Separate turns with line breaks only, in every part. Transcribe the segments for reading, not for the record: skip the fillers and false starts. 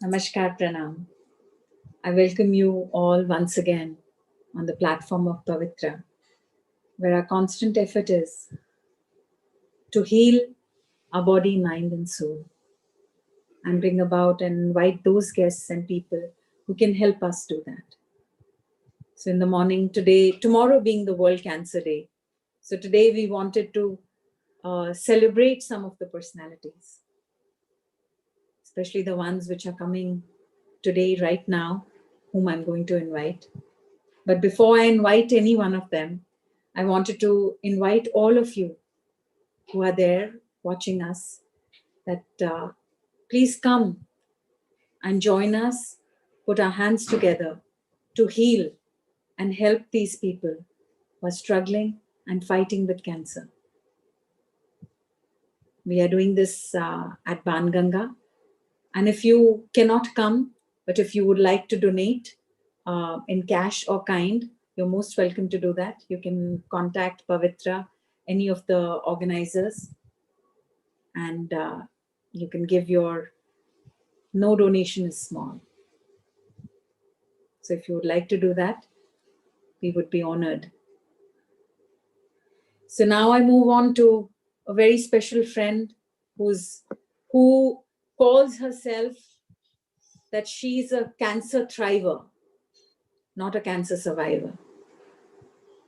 Namaskar Pranam. I welcome you all once again on the platform of Pavitra, where our constant effort is to heal our body, mind, and soul, and bring about and invite those guests and people who can help us do that. So, in the morning today, tomorrow being the World Cancer Day, so today we wanted to celebrate some of the personalities, especially the ones which are coming today, right now, whom I'm going to invite. But before I invite any one of them, I wanted to invite all of you who are there watching us that please come and join us, put our hands together to heal and help these people who are struggling and fighting with cancer. We are doing this at Banganga. And if you cannot come, but if you would like to donate in cash or kind, you're most welcome to do that. You can contact Pavitra, any of the organizers, and you can give your, no donation is small. So if you would like to do that, we would be honored. So now I move on to a very special friend who calls herself that she's a cancer thriver, not a cancer survivor.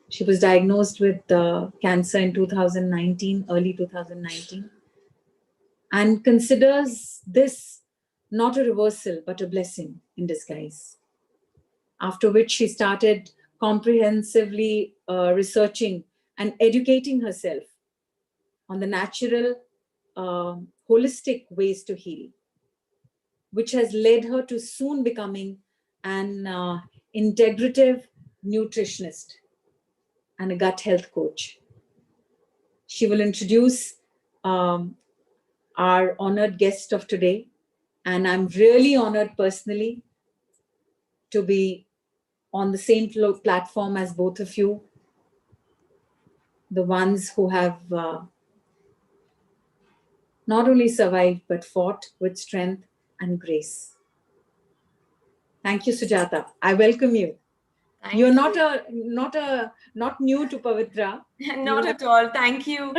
She was diagnosed with cancer in 2019, early 2019, and considers this not a reversal, but a blessing in disguise. After which she started comprehensively researching and educating herself on the natural, holistic ways to heal, which has led her to soon becoming an integrative nutritionist and a gut health coach. She will introduce our honored guest of today, and I'm really honored personally to be on the same platform as both of you, the ones who have not only survived but fought with strength and grace. Thank you, Sujata. I welcome you. You're not new to Pavitra.
Not at all. Thank you.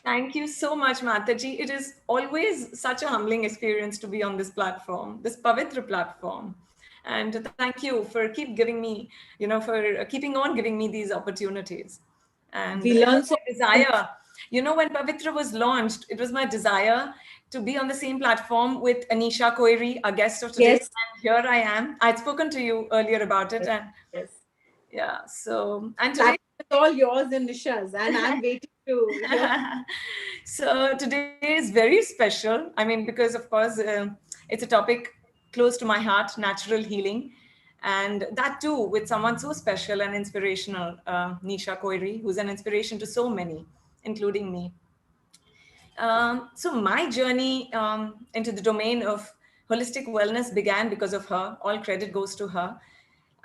Thank you so much, Mataji. It is always such a humbling experience to be on this platform, this Pavitra platform. And thank you for keeping on giving me these opportunities. And
we learn so
desire. When Pavitra was launched, it was my desire to be on the same platform with Anisha Koiri, our guest of today.
Yes.
And here I am. I'd spoken to you earlier about it. And
yes.
Yeah. So, and today
it's all yours and Nisha's, and I'm waiting to hear.
So today is very special. I mean, because of course, it's a topic close to my heart, natural healing. And that too, with someone so special and inspirational, Nisha Koiri, who's an inspiration to so many, including me. So my journey into the domain of holistic wellness began because of her. All credit goes to her.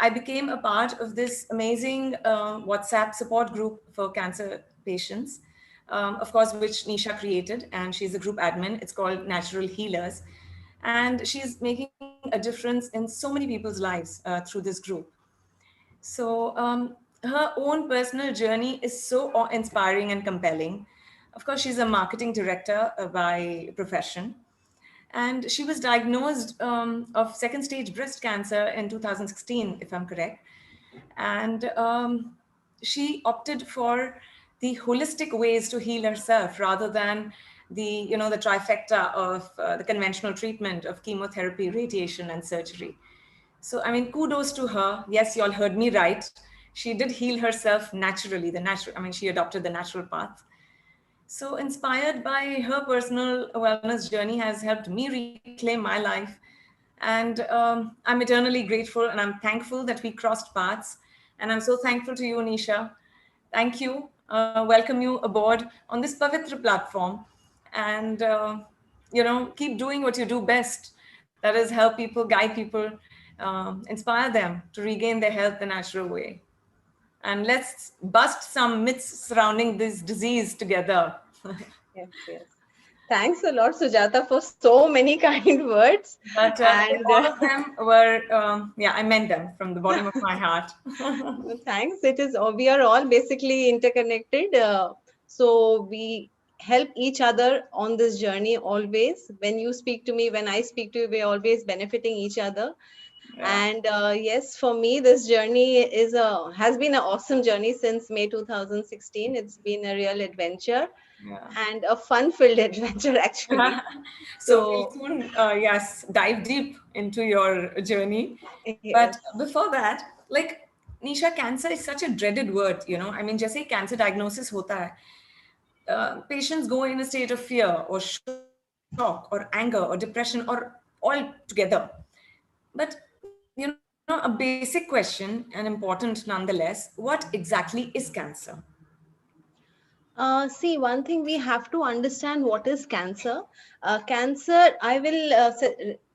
I became a part of this amazing WhatsApp support group for cancer patients, of course, which Nisha created, and she's a group admin. It's called Natural Healers. And she's making a difference in so many people's lives through this group. So her own personal journey is so inspiring and compelling. Of course, she's a marketing director by profession. And she was diagnosed of second stage breast cancer in 2016, if I'm correct. And she opted for the holistic ways to heal herself rather than the trifecta of the conventional treatment of chemotherapy, radiation, and surgery. So, I mean, kudos to her. Yes, you all heard me right. She did heal herself naturally, she adopted the natural path. So, inspired by her personal wellness journey has helped me reclaim my life. And I'm eternally grateful and I'm thankful that we crossed paths. And I'm so thankful to you, Nisha. Thank you welcome you aboard on this Pavitra platform, and keep doing what you do best. That is, help people, guide people, inspire them to regain their health the natural way. And let's bust some myths surrounding this disease together.
Yes, yes. Thanks a lot, Sujata, for so many kind words.
But
And
all of them were, I meant them from the bottom of my heart.
thanks. We are all basically interconnected. So we help each other on this journey always. When you speak to me, when I speak to you, we're always benefiting each other.
Yeah.
And yes, for me, this journey has been an awesome journey since May 2016. It's been a real adventure
Yeah.
and a fun-filled adventure, actually.
So we'll soon, dive deep into your journey.
Yes.
But before that, like, Nisha, cancer is such a dreaded word, I mean, जैसे cancer diagnosis होता है, patients go in a state of fear or shock or anger or depression or all together. But, a basic question and important nonetheless, what exactly is cancer?
See, one thing we have to understand what is cancer. Cancer, I will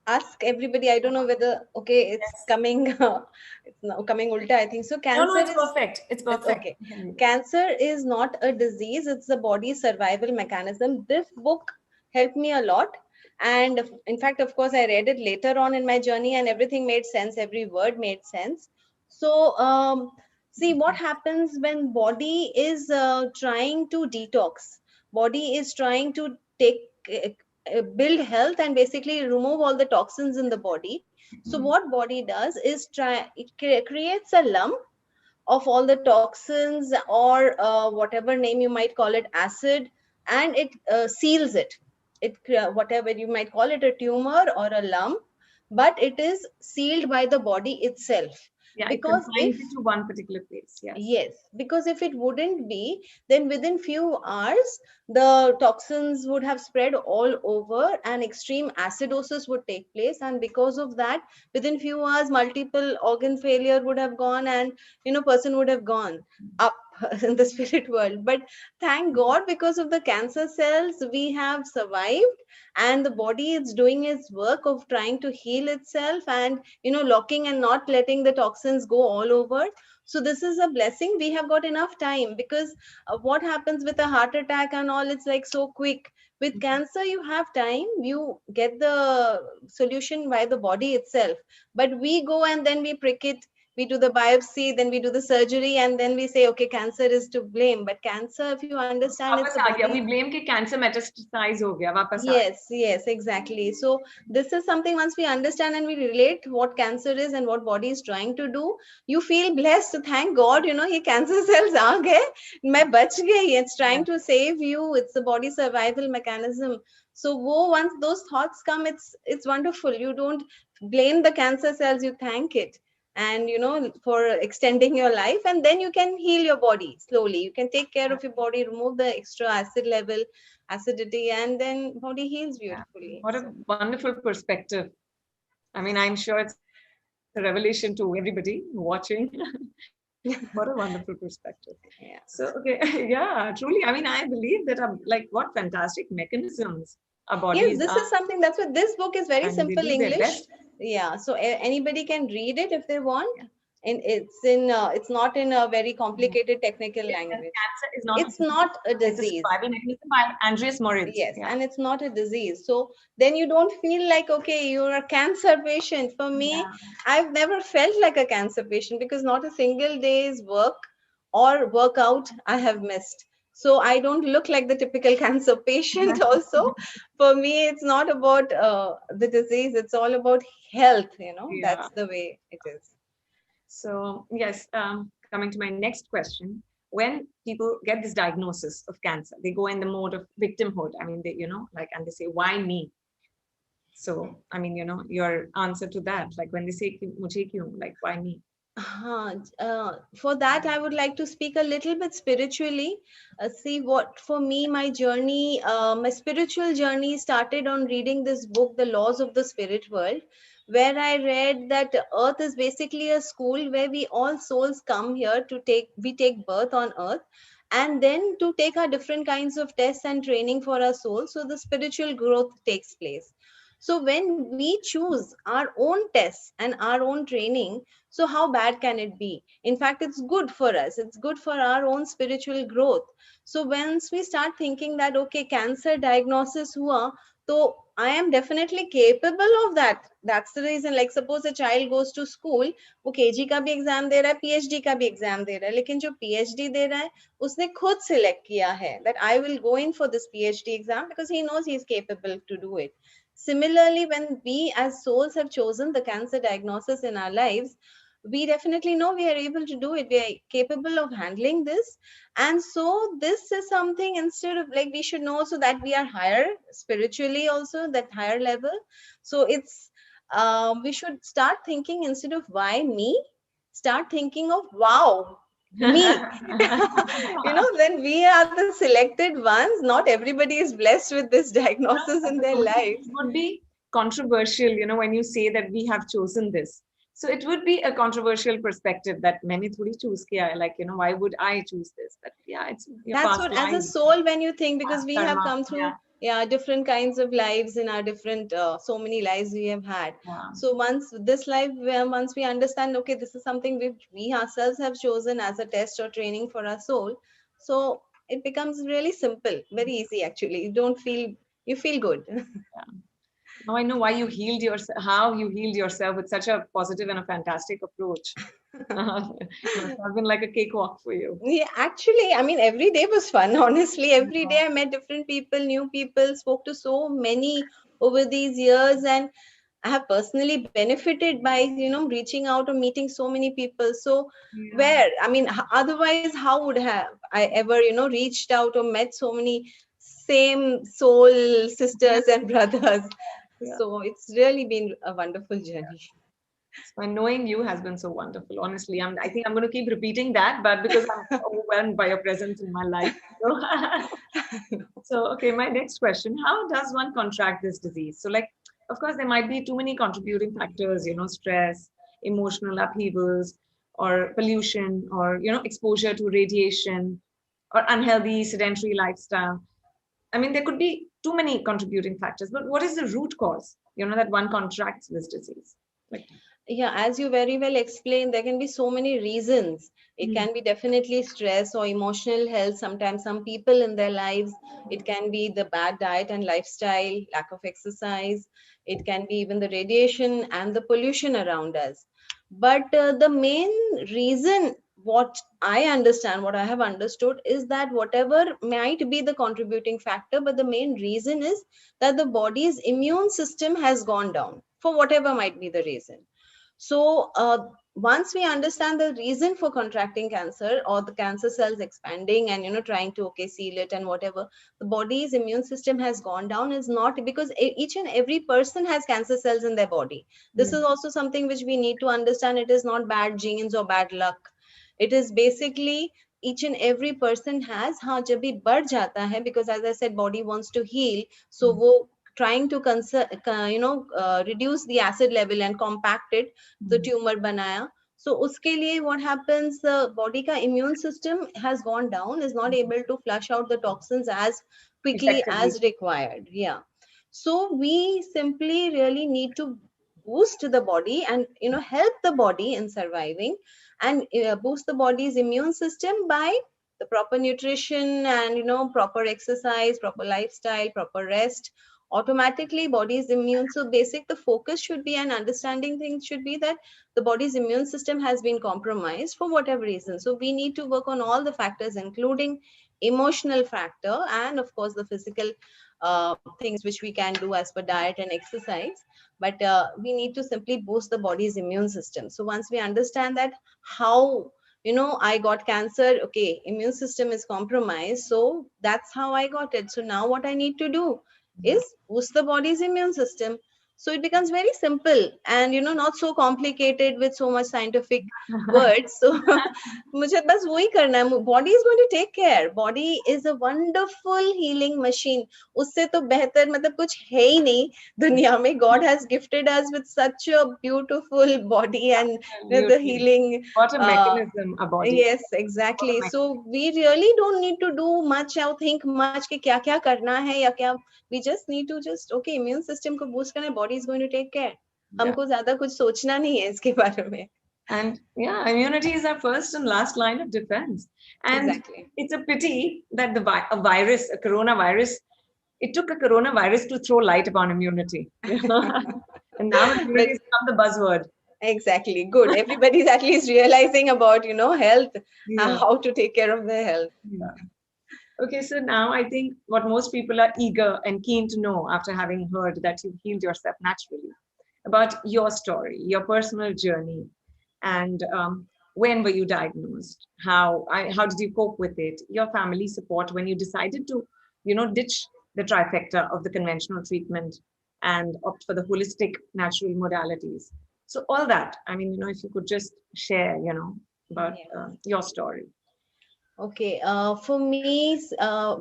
ask everybody. I don't know whether, okay, it's coming, it's now coming ulta, I think. So cancer
It's perfect. It's perfect.
okay. Cancer is not a disease. It's the body's survival mechanism. This book helped me a lot. And in fact, of course, I read it later on in my journey and everything made sense. Every word made sense. So, see what happens when body is trying to detox. Body is trying to build health and basically remove all the toxins in the body. So what body does is creates a lump of all the toxins or whatever name you might call it, acid, and it seals it. Whatever you might call it, a tumor or a lump, but it is sealed by the body itself.
Yeah,
Because
it confines it to one particular place.
yes, because if it wouldn't be, then within few hours the toxins would have spread all over and extreme acidosis would take place, and because of that, within few hours multiple organ failure would have gone, and person would have gone up in the spirit world. But thank God, because of the cancer cells we have survived, and the body is doing its work of trying to heal itself and locking and not letting the toxins go all over. So this is a blessing. We have got enough time, because what happens with a heart attack and all, it's like so quick. With cancer you have time, you get the solution by the body itself, but we go and then we prick it, we do the biopsy, then we do the surgery, and then we say, okay, cancer is to blame. But cancer, if you understand, it's a body.
We blame कि cancer metastasize हो गया, वापस आ गया.
Yes, exactly. So this is something, once we understand and we relate what cancer is and what body is trying to do, you feel blessed. Thank God, ये cancer cells आ गए, मैं बच गई. It's trying to save you. It's the body survival mechanism. So once those thoughts come, it's wonderful. You don't blame the cancer cells, you thank it. And for extending your life, and then you can heal your body slowly. You can take care of your body, remove the extra acid level, acidity, and then body heals beautifully.
What a wonderful perspective. I mean, I'm sure it's a revelation to everybody watching. What a wonderful perspective.
Yeah.
So, okay, yeah, truly. I mean, I believe that, what fantastic mechanisms our bodies
Yes, this is something, that's what this book is very simple English. Yeah, so anybody can read it if they want. And it's not in a very complicated technical language.
Cancer is not.
It's not a disease.
It's a survival mechanism by Andreas Moritz.
Yes, and it's not a disease. So then you don't feel like, okay, you're a cancer patient. For me, I've never felt like a cancer patient, because not a single day's work or workout I have missed. So I don't look like the typical cancer patient also. For me, it's not about the disease. It's all about health, That's the way it is.
So yes, coming to my next question. When people get this diagnosis of cancer, they go in the mode of victimhood. I mean, they, and they say, why me? So, I mean, your answer to that, like when they say, mujhe kyun, like, why me?
For that, I would like to speak a little bit spiritually. See, what for me, my journey, my spiritual journey started on reading this book, The Laws of the Spirit World, where I read that Earth is basically a school where we all souls come here we take birth on Earth. and then to take our different kinds of tests and training for our soul, so the spiritual growth takes place. So when we choose our own tests and our own training, so how bad can it be? In fact, it's good for us, it's good for our own spiritual growth. So once we start thinking that okay, cancer diagnosis hua, so I am definitely capable of that. That's the reason. Like suppose a child goes to school, वो KG का भी exam दे रहा है, PhD का भी exam दे रहा है, लेकिन जो पीएचडी दे रहा है उसने खुद सिलेक्ट किया है that I will go in for this PhD exam because he knows he is capable to do it. Similarly, when we as souls have chosen the cancer diagnosis in our lives, we definitely know we are able to do it. We are capable of handling this. And so this is something, instead of like, we should know so that we are higher spiritually also, that higher level. So it's, we should start thinking, instead of why me, start thinking of wow, me. Then we are the selected ones. Not everybody is blessed with this diagnosis in their lives.
It would be controversial, when you say that we have chosen this. So it would be a controversial perspective that many thodi choose kiya hai, like, why would I choose this? But yeah, it's your
That's
past
what, as a
lives.
soul, when you think, because we have
Karma,
come through different kinds of lives in our different so many lives we have had.
Yeah.
So once this life, once we understand, okay, this is something which we ourselves have chosen as a test or training for our soul, so it becomes really simple, very easy actually. You feel good.
Yeah. Now I know why you healed yourself, how you healed yourself with such a positive and a fantastic approach. It must have been like a cakewalk for you.
Yeah, actually, I mean, every day was fun. Honestly, every day I met different people, new people, spoke to so many over these years, and I have personally benefited by, reaching out or meeting so many people. So where, I mean, otherwise, how would have I ever, reached out or met so many same soul sisters and brothers? So it's really been a wonderful journey.
And knowing you has been so wonderful. Honestly, I think I'm going to keep repeating that, but because I'm overwhelmed by your presence in my life. So, okay, my next question: how does one contract this disease? So, like, of course, there might be too many contributing factors. Stress, emotional upheavals, or pollution, or exposure to radiation, or unhealthy sedentary lifestyle. I mean, there could be too many contributing factors. But what is the root cause? That one contracts this disease. Like,
yeah, as you very well explained, there can be so many reasons. It can be definitely stress or emotional health. Sometimes some people in their lives, it can be the bad diet and lifestyle, lack of exercise. It can be even the radiation and the pollution around us. But the main reason, what I understand, what I have understood, is that whatever might be the contributing factor, but the main reason is that the body's immune system has gone down, for whatever might be the reason. So once we understand the reason for contracting cancer, or the cancer cells expanding and trying to seal it and whatever, the body's immune system has gone down, is not because each and every person has cancer cells in their body. This is also something which we need to understand. It is not bad genes or bad luck. It is basically each and every person has. हाँ, जब भी बढ़ जाता है, because as I said, body wants to heal, so वो trying to reduce the acid level and compact it, the tumor banaya. So uske liye what happens, the body ka immune system has gone down, is not able to flush out the toxins as quickly as required. Yeah. So we simply really need to boost the body and help the body in surviving, and boost the body's immune system by the proper nutrition and proper exercise, proper lifestyle, proper rest. Automatically body's immune, so basic, the focus should be, and understanding things should be, that the body's immune system has been compromised for whatever reason. So we need to work on all the factors, including emotional factor, and of course the physical things which we can do as per diet and exercise. But we need to simply boost the body's immune system. So once we understand that, how I got cancer, okay, immune system is compromised, so that's how I got it. So now what I need to do is boost the body's immune system. So it becomes very simple and, you know, not so complicated with so much scientific words. So मुझे बस वही करना है. Body is going to take care. Body is a wonderful healing machine. उससे तो बेहतर मतलब कुछ है ही नहीं दुनिया में. God has gifted us with such a beautiful body and the
Absolutely.
healing.
What a mechanism, a body.
Yes, exactly. So we really don't need to do much or think much कि क्या क्या करना है या क्या. We just need to just okay, immune system को boost करना है. Body is going to take care. हमको ज्यादा कुछ सोचना नहीं है इसके बारे में.
And yeah, immunity is our first and last line of defense. And
Exactly.
it's a pity that a virus, a coronavirus, it took a coronavirus to throw light upon immunity. And now immunity has become the buzzword.
Exactly. Good. Everybody's at least realizing about, you know, health
Yeah.
and how to take care of their health.
Yeah. Okay, so now I think what most people are eager and keen to know after having heard that you've healed yourself naturally about your story, your personal journey, and when were you diagnosed? How did you cope with it? Your family support when you decided to, you know, ditch the trifecta of the conventional treatment and opt for the holistic natural modalities. So all that, I mean, you know, if you could just share, you know, about your story.
Okay. For me,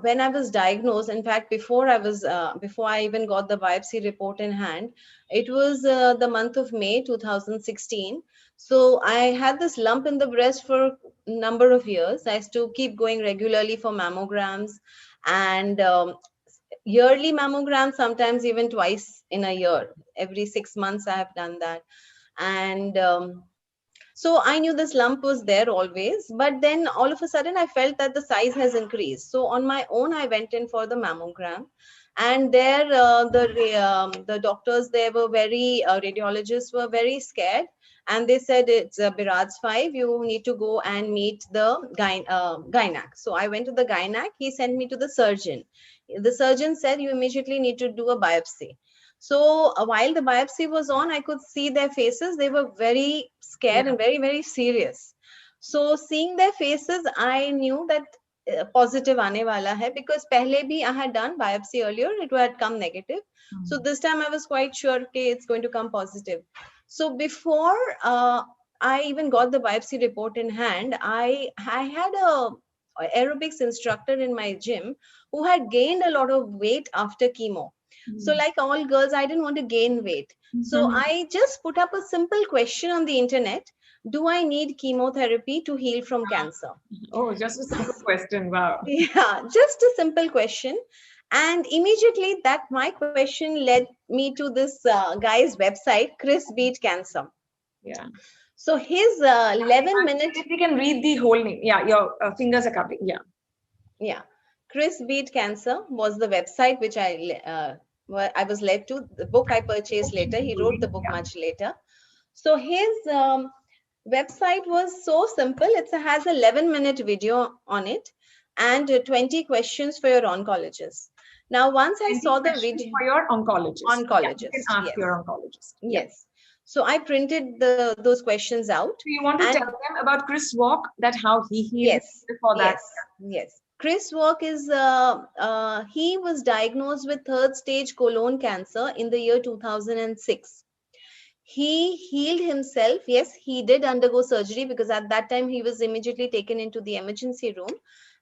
when I was diagnosed, in fact, before I even got the biopsy report in hand, it was the month of May 2016. So I had this lump in the breast for a number of years. I used to keep going regularly for mammograms and yearly mammograms, sometimes even twice in a year. Every 6 months, I have done that. And so I knew this lump was there always, but then all of a sudden I felt that the size has increased. So on my own, I went in for the mammogram, and there the doctors there were very radiologists were very scared, and they said it's Birad's 5. You need to go and meet the gynac. So I went to the gynac. He sent me to the surgeon. The surgeon said you immediately need to do a biopsy. So while the biopsy was on, I could see their faces. They were very scared and very, very serious. So seeing their faces, I knew that positive aane wala hai, because pehle bhi I had done biopsy earlier. It had come negative. So this time I was quite sure okay, it's going to come positive. So before I even got the biopsy report in hand, I had a aerobics instructor in my gym who had gained a lot of weight after chemo. So like all girls, I didn't want to gain weight. So I just put up a simple question on the internet. Do I need chemotherapy to heal from cancer?
Oh, just a simple question. Wow.
Yeah, just a simple question. And immediately my question led me to this guy's website, Chris Beat Cancer.
Yeah.
So his 11-minute...
If you can read the whole name. Yeah, your fingers are covering. Yeah.
Yeah. Chris Beat Cancer was the website which I was led to. The book I purchased later. He wrote the book much later. So his website was so simple. It has an 11-minute video on it and 20 questions for your oncologist. Now, once I saw the video
for your oncologist.
Oncologist.
Yeah, you can ask your oncologist.
Yes. So I printed those questions out.
So you want to tell them about Chris Walk, that how he healed before that?
Yes. Chris Walk is, he was diagnosed with 3rd stage colon cancer in the year 2006. He healed himself. Yes, he did undergo surgery because at that time he was immediately taken into the emergency room,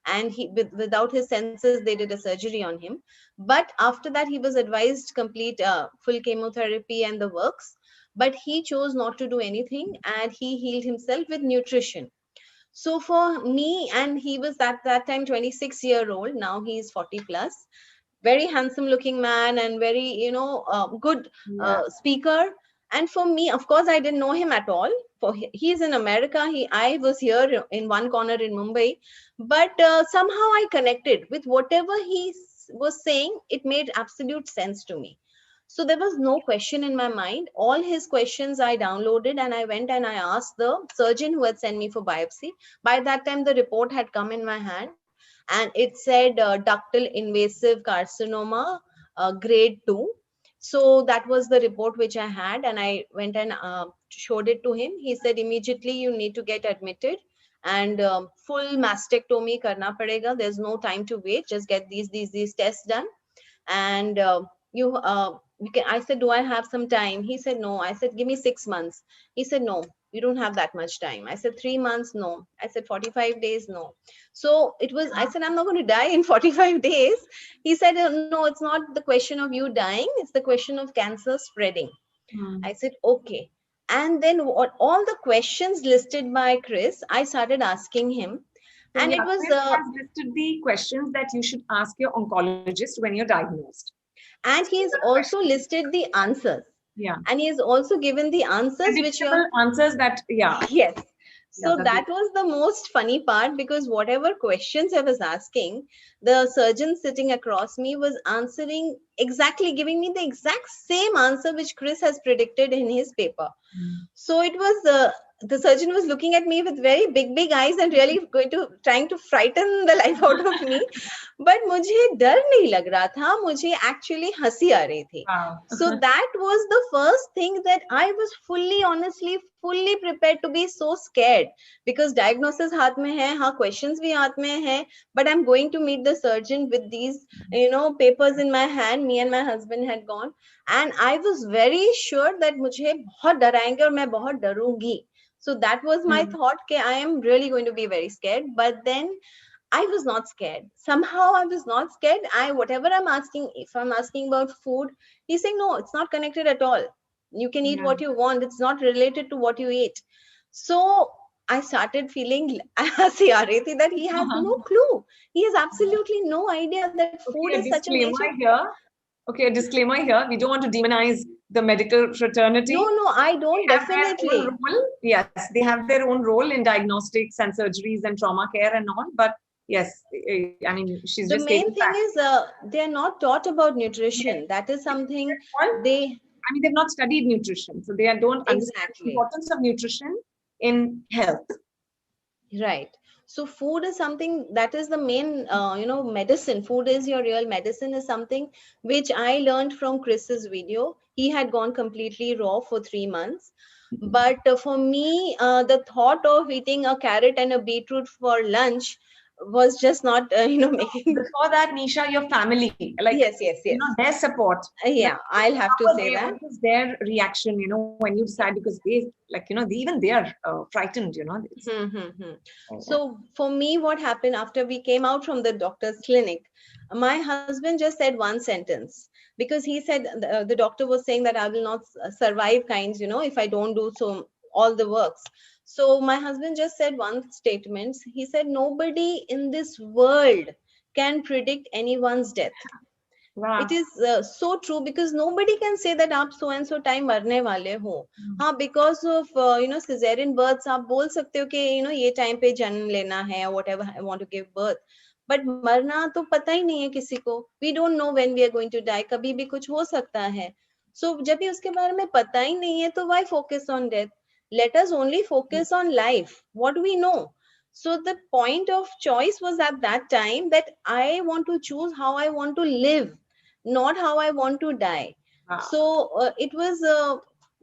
and without his senses, they did a surgery on him. But after that, he was advised complete full chemotherapy and the works. But he chose not to do anything, and he healed himself with nutrition. So for me, and he was at that time 26-year-old, now he's 40 plus, very handsome looking man and very, good speaker. And for me, of course, I didn't know him at all. He's in America. I was here in one corner in Mumbai, but somehow I connected with whatever he was saying. It made absolute sense to me. So there was no question in my mind. All his questions I downloaded, and I went and I asked the surgeon who had sent me for biopsy. By that time, the report had come in my hand, and it said ductal invasive carcinoma, grade 2. So that was the report which I had, and I went and showed it to him. He said, immediately you need to get admitted and full mastectomy karna padega. There's no time to wait. Just get these tests done. And you can. I said, do I have some time? He said, no. I said, give me 6 months. He said, no, you don't have that much time. I said, 3 months, no. I said, 45 days, no. So it was, I said, I'm not going to die in 45 days. He said, no, it's not the question of you dying, it's the question of cancer spreading. I said, okay. And then what all the questions listed by Chris, I started asking him.
So
And
yeah,
it was
Chris has listed the questions that you should ask your oncologist when you're diagnosed.
and he has also listed the answers.
Yeah.
And he has also given the answers which you
Predictable answers that, yeah.
yes.
Yeah,
So that was the most funny part, because whatever questions I was asking, the surgeon sitting across me was answering exactly, giving me the exact same answer which Chris has predicted in his paper. So it was the surgeon was looking at me with very big eyes and really trying to frighten the life out of me. But मुझे डर नहीं लग रहा था, मुझे actually हंसी आ रही थी.
Wow.
So that was the first thing that I was honestly, fully prepared to be so scared, because diagnosis हाथ में है, हाँ questions भी हाथ में है, but I'm going to meet the surgeon with these, papers in my hand. Me and my husband had gone, and I was very sure that मुझे बहुत डराएंगे और मैं बहुत डरूंगी. So that was my thought, कि I am really going to be very scared. But then I was not scared. Somehow I was not scared. Whatever I'm asking, if I'm asking about food, he's saying, no, it's not connected at all. You can eat what you want. It's not related to what you eat. So I started feeling that he has no clue. He has absolutely no idea that food is such a major.
Okay, a disclaimer here. We don't want to demonize the medical fraternity.
No, I don't. Definitely.
Yes, they have their own role in diagnostics and surgeries and trauma care and all. But yes, I mean, she's
the
just
main thing is they are not taught about nutrition. Yes. That is something they've
not studied nutrition, so they don't understand the importance of nutrition in health.
Right. So food is something that is the main, medicine. Food is your real medicine is something which I learned from Chris's video. He had gone completely raw for 3 months. But for me, the thought of eating a carrot and a beetroot for lunch was just not, making.
Before that, Nisha, your family,
yes.
Their support.
Yeah, I'll have to say that.
What was their reaction, when you decide, because they, even they are frightened,
So for me, what happened after we came out from the doctor's clinic, my husband just said one sentence, because he said the doctor was saying that I will not survive kinds, if I don't do so all the works. So my husband just said one statement. He said, nobody in this world can predict anyone's death. Wow. It is so true, because nobody can say that आप so and so time मरने वाले हो. हाँ, because of cesarean births आप बोल सकते हो कि ये time पे जन्म लेना है, or whatever I want to give birth. But मरना तो पता ही नहीं है किसी को. We don't know when we are going to die. कभी भी कुछ हो सकता है. So जब भी उसके बारे में पता ही नहीं है, तो why focus on death? Let us only focus on life, what we know. So the point of choice was at that time that I want to choose how I want to live, not how I want to die. Wow. So it was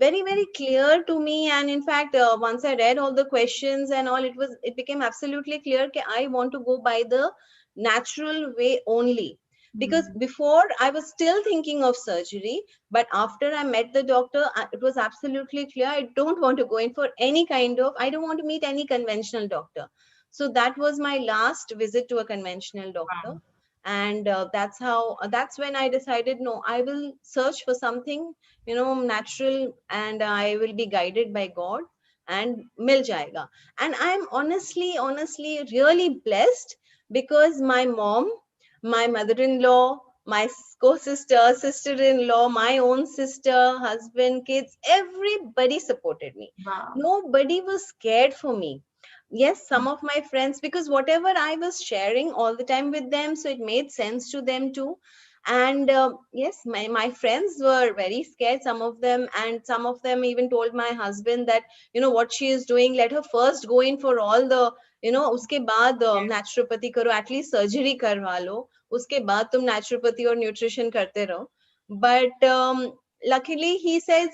very, very clear to me. And in fact, once I read all the questions and all, it became absolutely clear that I want to go by the natural way only. Because before I was still thinking of surgery, but after I met the doctor, it was absolutely clear I don't want to go in for any I don't want to meet any conventional doctor. So that was my last visit to a conventional doctor. Wow. And that's when I decided, no, I will search for something, natural, and I will be guided by God, and mil jayega. And I'm honestly really blessed, because my mom, my mother-in-law, my co-sister, sister-in-law, my own sister, husband, kids, everybody supported me. Wow. Nobody was scared for me. Yes, some of my friends, because whatever I was sharing all the time with them, so it made sense to them too. And yes, my friends were very scared, some of them, and some of them even told my husband that, what she is doing, let her first go in for all the, uske baad naturopathy karo, at least surgery karwa lo, uske baad tum naturopathy or nutrition karte raho. But luckily, he says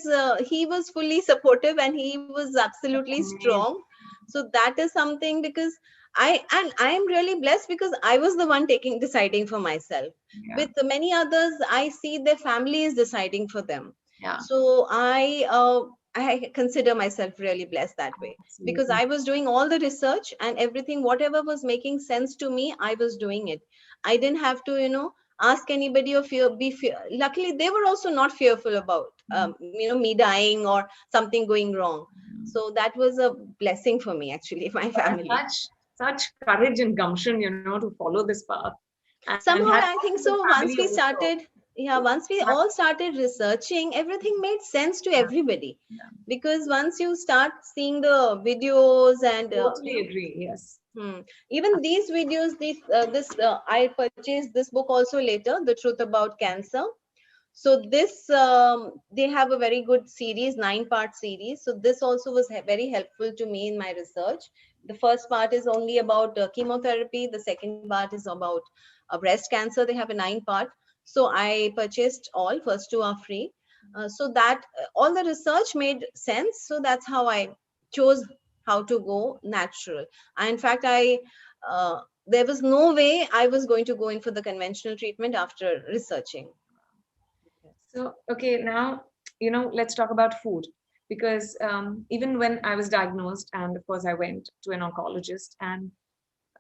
he was fully supportive and he was absolutely strong. So that is something, because I am really blessed because I was the one deciding for myself.
Yeah.
With many others, I see their family is deciding for them.
Yeah.
So I consider myself really blessed that way, because I was doing all the research and everything, whatever was making sense to me, I was doing it. I didn't have to, ask anybody or be fear. Luckily, they were also not fearful about, me dying or something going wrong. So that was a blessing for me, actually, my family.
Such courage and gumption, to follow this path. And
Somehow
have
I think so. Once we
also.
started, once we all started researching, everything made sense to everybody. Because once you start seeing the videos and
Totally agree. Yes.
Even these videos, I purchased this book also later, The Truth About Cancer. So this they have a very good series, 9-part series. So this also was very helpful to me in my research. The first part is only about chemotherapy. The second part is about breast cancer. They have a 9-part. So I purchased all. First 2 are free. So that all the research made sense. So that's how I chose how to go natural. In fact, there was no way I was going to go in for the conventional treatment after researching.
So, okay, now, let's talk about food. Because even when I was diagnosed, and of course, I went to an oncologist, and,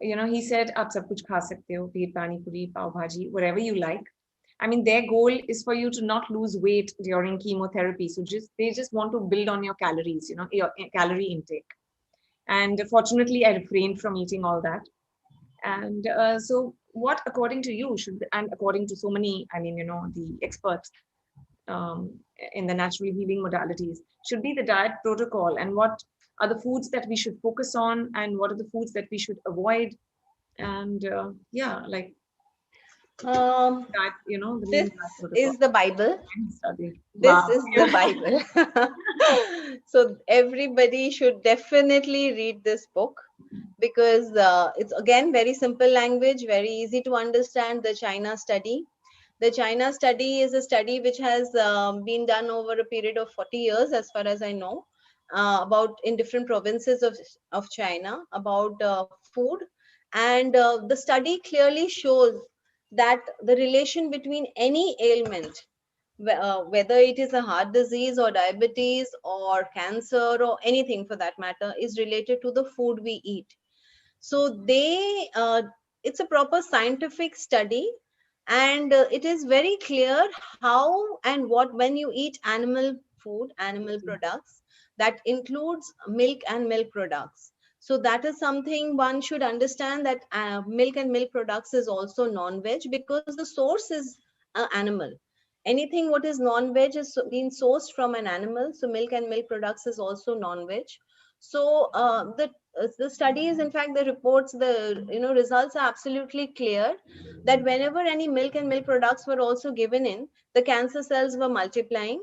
he said, Aap sab kuch kha sakte ho, be it pani puri, pav bhaji, whatever you like. I mean, their goal is for you to not lose weight during chemotherapy. So they just want to build on your calories, your calorie intake. And fortunately, I refrained from eating all that. And so what, according to you, and according to so many, the experts, in the natural healing modalities, should be the diet protocol, and what are the foods that we should focus on, and what are the foods that we should avoid, and like that, the
This
main diet protocol.
is the Bible. This
Wow.
is the Bible. So everybody should definitely read this book, because it's again very simple language, very easy to understand. The China study. The China study is a study which has been done over a period of 40 years, as far as I know, about in different provinces of China, about food. And the study clearly shows that the relation between any ailment, whether it is a heart disease or diabetes or cancer or anything for that matter, is related to the food we eat. So it's a proper scientific study, and it is very clear how and what, when you eat animal food, animal products, that includes milk and milk products. So that is something one should understand, that milk and milk products is also non-veg, because the source is animal. Anything what is non-veg is being sourced from an animal. So milk and milk products is also non-veg. So the studies, in fact, the reports, the results are absolutely clear, that whenever any milk and milk products were also given in, the cancer cells were multiplying,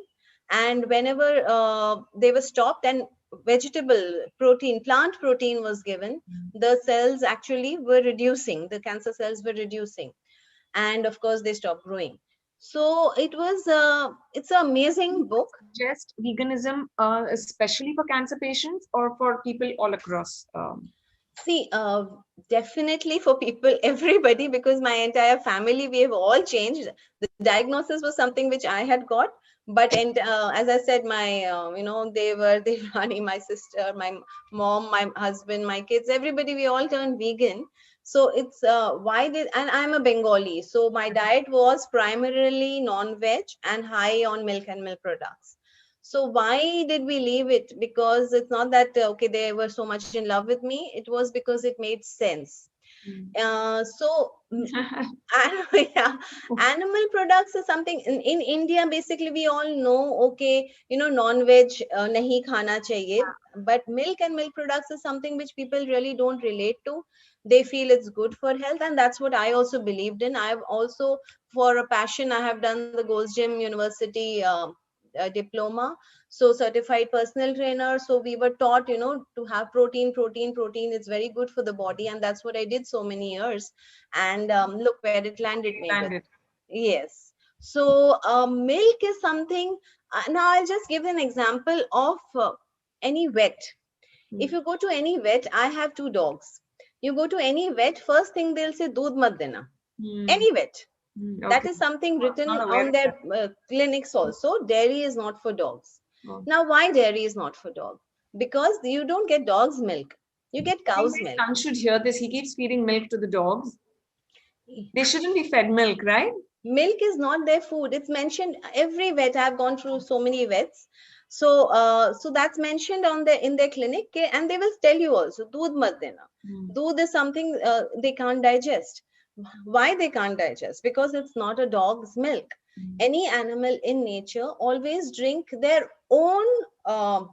and whenever they were stopped and vegetable protein, plant protein was given, the cells actually were reducing, the cancer cells were reducing, and of course they stopped growing. So it's an amazing book.
Just veganism, especially for cancer patients, or for people all across?
See, definitely for people, everybody, because my entire family, we have all changed. The diagnosis was something which I had got, but as I said, my they were running, my sister, my mom, my husband, my kids, everybody, we all turned vegan. So it's and I'm a Bengali, so my diet was primarily non-veg and high on milk and milk products. So why did we leave it? Because it's not that okay, they were so much in love with me. It was because it made sense. Yeah, animal products is something in India. Basically, we all know, okay, non-veg nahi khana chahiye. But milk and milk products is something which people really don't relate to. They feel it's good for health, and that's what I also believed in. I've also, for a passion, I have done the Gold's Gym University diploma, so certified personal trainer. So we were taught, to have protein. It's very good for the body, and that's what I did so many years. And look where it landed me with. Yes. So milk is something. Now I'll just give an example of any vet. If you go to any vet, I have 2 dogs. You go to any vet, first thing they'll say, "Doodh mat dena."
Hmm.
Any vet. That
Okay.
is something written
Not aware
on
of
their
that.
clinics also. Dairy is not for dogs.
Oh.
Now, why dairy is not for dog? Because you don't get dog's milk. You get
I think
cow's
my
milk.
son should hear this. He keeps feeding milk to the dogs. They shouldn't be fed milk, right?
Milk is not their food. It's mentioned every vet. I've gone through so many vets. So, so that's mentioned on the in their clinic, and they will tell you also, "Doodh mat dena." Doodh is something they can't digest. Why they can't digest? Because it's not a dog's milk. Any animal in nature always drink their own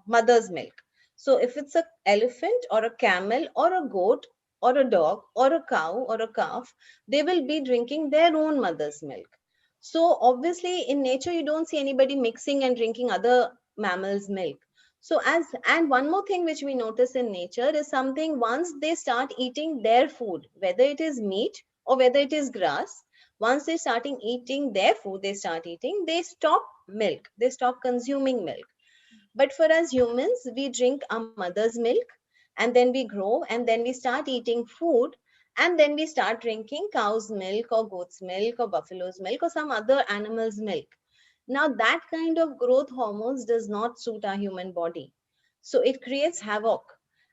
mother's milk. So if it's a elephant or a camel or a goat or a dog or a cow or a calf, they will be drinking their own mother's milk. So obviously in nature you don't see anybody mixing and drinking other mammals' milk. So and one more thing which we notice in nature is something, once they start eating their food, whether it is meat or whether it is grass, once they starting eating their food, they stop milk, they stop consuming milk. But for us humans, we drink our mother's milk, and then we grow, and then we start eating food, and then we start drinking cow's milk or goat's milk or buffalo's milk or some other animal's milk. Now, that kind of growth hormones does not suit our human body. So it creates havoc.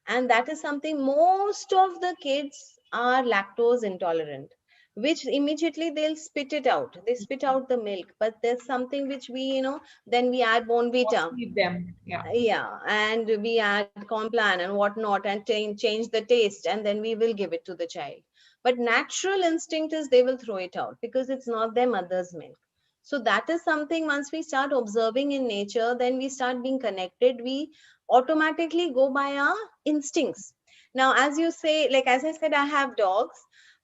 And that is something, most of the kids are lactose intolerant, which immediately they'll spit it out. They spit out the milk. But there's something which we, then we add
What
Bonvita.
feed them? Yeah.
Yeah, and we add Complan and whatnot and change the taste, and then we will give it to the child. But natural instinct is they will throw it out because it's not their mother's milk. So that is something, once we start observing in nature, then we start being connected. We automatically go by our instincts. Now, as you say, like as I said, I have dogs.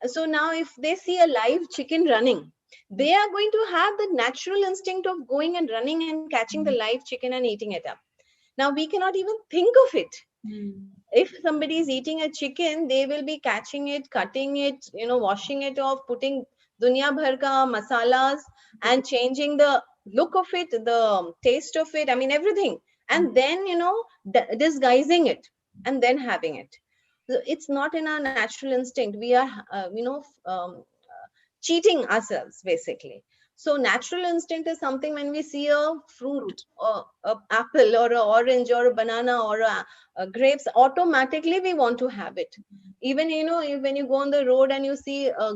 So now if they see a live chicken running, they are going to have the natural instinct of going and running and catching the live chicken and eating it up. Now we cannot even think of it. If somebody is eating a chicken, they will be catching it, cutting it, washing it off, putting dunya bhar ka masalas and changing the look of it, the taste of it, I mean everything, and then disguising it and then having it. So it's not in our natural instinct. We are cheating ourselves basically. So natural instinct is something, when we see a fruit or a apple or a orange or a banana or a grapes, automatically we want to have it. Even when you go on the road and you see a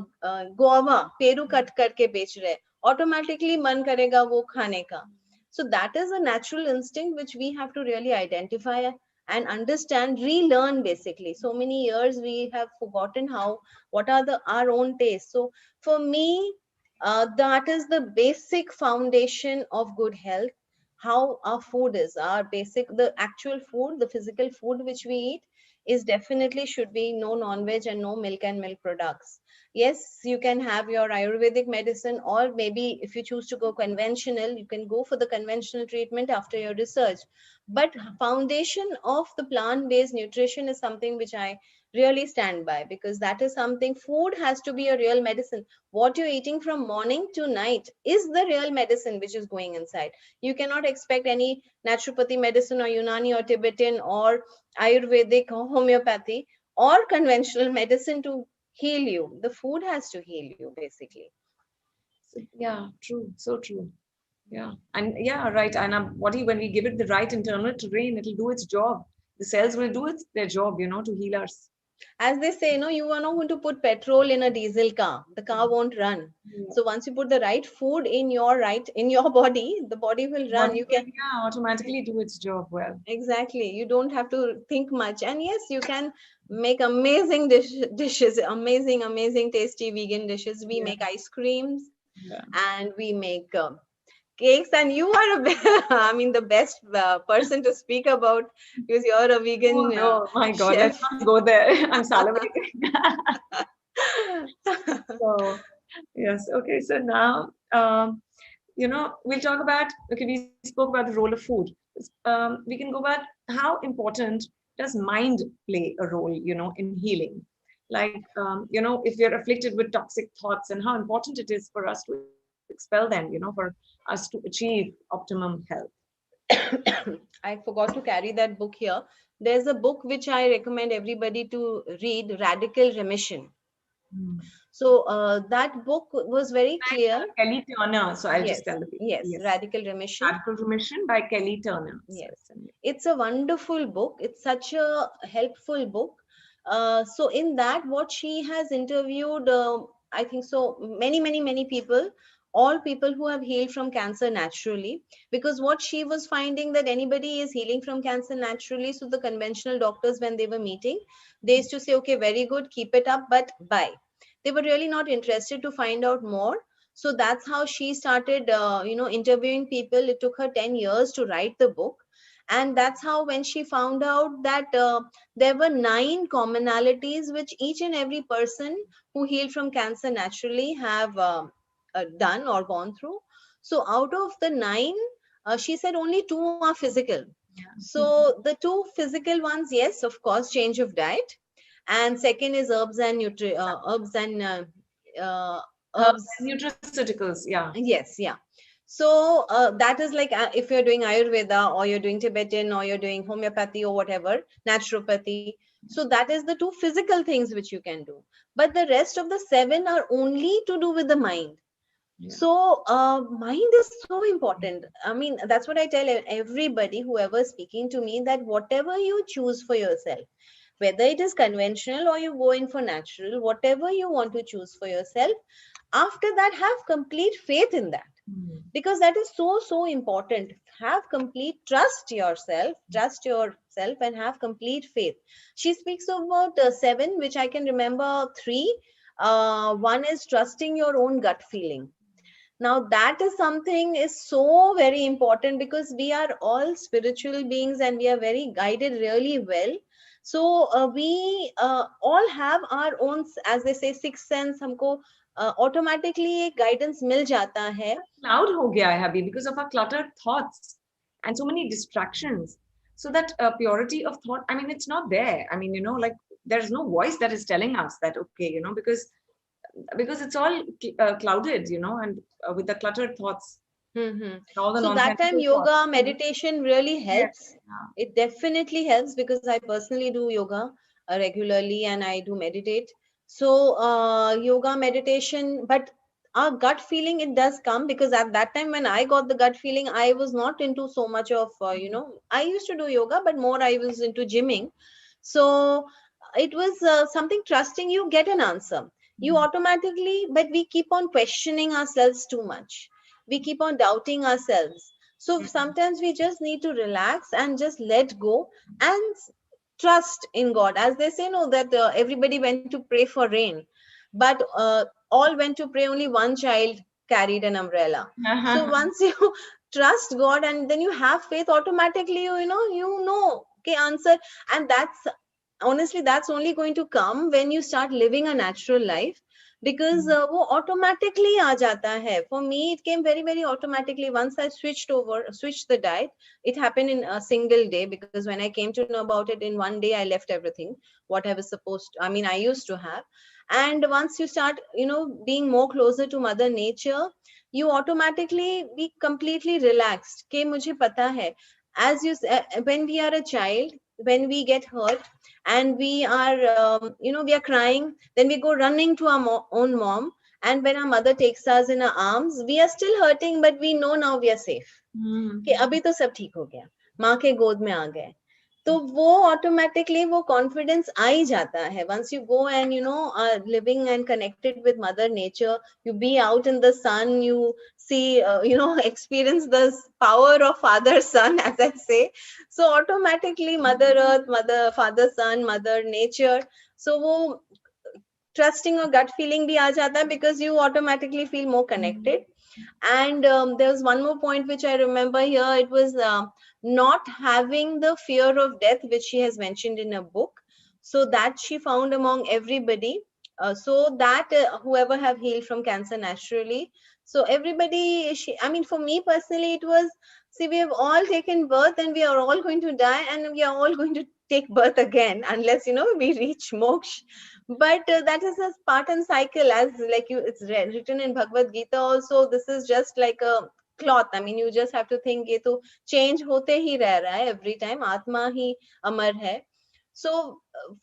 guava peru cut karke bech rahe, automatically man karega wo khane ka. So that is a natural instinct which we have to really identify and understand, relearn basically. So many years we have forgotten what are our own tastes. So for me, that is the basic foundation of good health. How our food is, our basic, the actual food, the physical food which we eat is definitely should be no non-veg and no milk and milk products. Yes, you can have your Ayurvedic medicine, or maybe if you choose to go conventional, you can go for the conventional treatment after your research. But foundation of the plant-based nutrition is something which I really stand by, because that is something, food has to be a real medicine. What you're eating from morning to night is the real medicine which is going inside. You cannot expect any naturopathy medicine or Unani or Tibetan or Ayurvedic or homeopathy or conventional medicine to heal you. The food has to heal you basically.
Yeah, true. So true. Yeah. And yeah, right. And when we give it the right internal terrain, it'll do its job. The cells will do their job, to heal us.
As they say, you are not going to put petrol in a diesel car. The car won't run.
Yeah.
So once you put the right food in your body, the body will run.
Body
You
will,
can
automatically do its job well.
exactly. You don't have to think much. And yes, you can make amazing dishes, amazing, tasty vegan dishes. We
Yeah.
make ice creams
Yeah.
and we make cakes. And you are I mean, the best person to speak about, because you're a vegan
Oh, no, my God,
chef.
let's not go there. I'm salivating. So, yes. Okay. So now, we'll talk about, okay, we spoke about the role of food. We can go about how important does mind play a role, in healing? Like, if you're afflicted with toxic thoughts, and how important it is for us to expel them, for us to achieve optimum health.
I forgot to carry that book here. there's a book which I recommend everybody to read, Radical Remission. So that book was very clear.
Kelly Turner. So I'll
Yes,
just tell the people.
yes, Radical Remission.
Radical Remission by Kelly Turner.
Yes,
So
it's a wonderful book. It's such a helpful book. So in that, what she has interviewed, I think so, many people, all people who have healed from cancer naturally, because what she was finding that anybody is healing from cancer naturally. So the conventional doctors, when they were meeting, they used to say, okay, very good, keep it up, but bye. They were really not interested to find out more. So that's how she started interviewing people. It took her 10 years to write the book. And that's how, when she found out that there were 9 commonalities which each and every person who healed from cancer naturally have done or gone through. So out of the 9, she said only 2 are physical. So the 2 physical ones, yes, of course, change of diet, and second is herbs and herbs
nutraceuticals, yeah.
Yes, yeah. So that is like if you're doing Ayurveda, or you're doing Tibetan, or you're doing homeopathy, or whatever, naturopathy. So that is the 2 physical things which you can do. But the rest of the 7 are only to do with the mind.
Yeah.
So mind is so important. I mean, that's what I tell everybody, whoever is speaking to me, that whatever you choose for yourself, whether it is conventional or you go in for natural, whatever you want to choose for yourself, after that, have complete faith in that. Because that is so important. Have complete trust yourself and have complete faith. She speaks about 7, which I can remember 3. One is trusting your own gut feeling. Now that is something is so very important, because we are all spiritual beings and we are very guided really well. So we all have our own, as they say, sixth sense. हमको automatically guidance मिल जाता है.
Loud ho gaya hai abhi because of our cluttered thoughts and so many distractions. So that purity of thought, I mean, it's not there. I mean, like there's no voice that is telling us that, okay, because it's all clouded, and with the cluttered thoughts. All the
So that time
nonsensical
yoga,
thoughts.
meditation really helps.
Yes. Yeah.
It definitely helps, because I personally do yoga regularly, and I do meditate. So yoga, meditation, but our gut feeling, it does come, because at that time when I got the gut feeling, I was not into so much of, I used to do yoga, but more I was into gymming. So it was something trusting you get an answer. You automatically, but we keep on questioning ourselves too much. We keep on doubting ourselves. So sometimes we just need to relax and just let go and trust in God. As they say, no, that everybody went to pray for rain, but all went to pray, only one child carried an umbrella. So once you trust God and then you have faith, automatically, okay, answer. And honestly, that's only going to come when you start living a natural life, because वो automatically आ जाता है. For me, it came very, very automatically. Once I switched the diet, it happened in a single day, because when I came to know about it, in one day, I left everything, what I was I used to have. And once you start, being more closer to Mother Nature, you automatically be completely relaxed. कि मुझे पता है, as when we are a child, when we get hurt and we are we are crying, then we go running to our own mom, and when our mother takes us in her arms, we are still hurting, but we know now we are safe. कि अभी तो सब ठीक हो गया, माँ के गोद में आ गए. तो वो ऑटोमेटिकली वो कॉन्फिडेंस आ ही जाता है. Once you go and are living and connected with Mother Nature, you be out in the sun, you see experience the power of father son, as I say. So automatically Mother Earth, Father Son, Mother Nature, so वो trusting or gut feeling भी आ जाता है, because you automatically feel more connected. And there was one more point which I remember here. It was not having the fear of death, which she has mentioned in a book. So that she found among everybody. So that whoever have healed from cancer naturally. So everybody, for me personally, it was, see, we have all taken birth and we are all going to die, and we are all going to take birth again, unless, we reach moksha. But that is a Spartan cycle, as like it's written in Bhagavad Gita also. This is just like a cloth. I mean, you just have to think ये तो change होते ही रह रहा है every time. आत्मा ही अमर है. So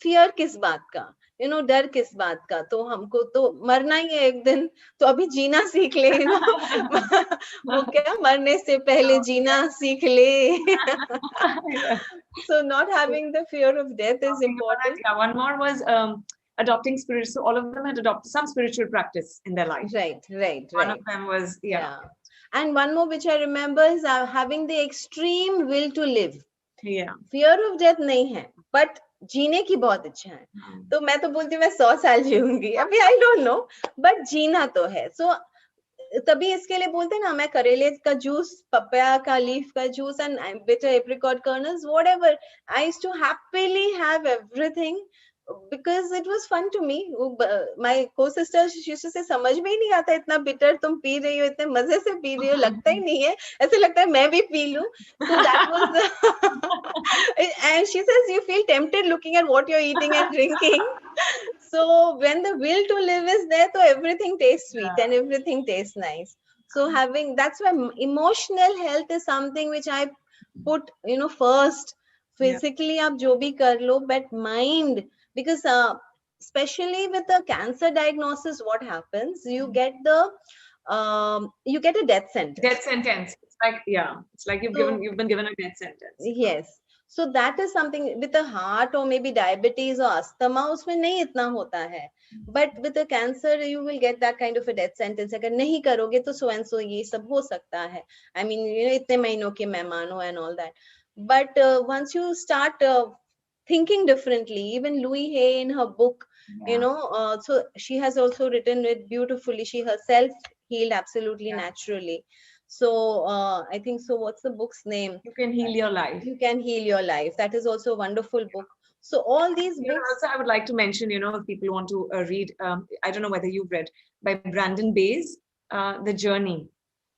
fear किस बात का? You know, डर किस बात का? तो हमको तो मरना ही है एक दिन, तो अभी जीना सीख ले ना. वो क्या, मरने से पहले जीना सीख ले. So not having the fear of death is important.
Yeah, one more was adopting spirit. So all of them had adopted some spiritual practice in their life.
Right.
One of them was
And one more which I remember is having the extreme will to live.
Yeah.
Fear of death नहीं है, but जीने की बहुत इच्छा है. तो मैं तो बोलती हूँ मैं 100 साल जीऊंगी. अभी I don't know, but जीना तो है. So तभी इसके लिए बोलते हैं ना, मैं करेले का जूस, पपाया का लीफ का juice and bitter apricot kernels, whatever. I used to happily have everything because it was fun to me. My co-sister, she used to say, समझ में ही नहीं आता इतना bitter तुम पी रही हो, इतने मजे से पी रही हो, लगता ही नहीं है, ऐसे लगता है मैं भी पी लूं. So that was and she says you feel tempted looking at what you're eating and drinking. So when the will to live is there, so everything tastes sweet and everything tastes nice. So having, that's why emotional health is something which I put, you know, first. Physically आप जो भी कर लो, but mind, because especially with the cancer diagnosis, what happens, you get a death sentence.
Death sentence. It's like, it's like you've been given a death sentence.
Yes. So that is something with the heart or maybe diabetes or asthma, उसमें नहीं इतना होता है. But with the cancer, you will get that kind of a death sentence. अगर नहीं करोगे तो so and so ये सब हो सकता है. I mean, you know, इतने महीनों के मेहमान हो and all that. But once you start thinking differently, even Louise Hay in her book, you know, so she has also written it beautifully. She herself healed absolutely naturally. So I think so. What's the book's name?
You Can Heal Your Life.
You Can Heal Your Life. That is also a wonderful book. So all these books.
Also, I would like to mention, you know, if people want to read, I don't know whether you've read, by Brandon Bays, The Journey.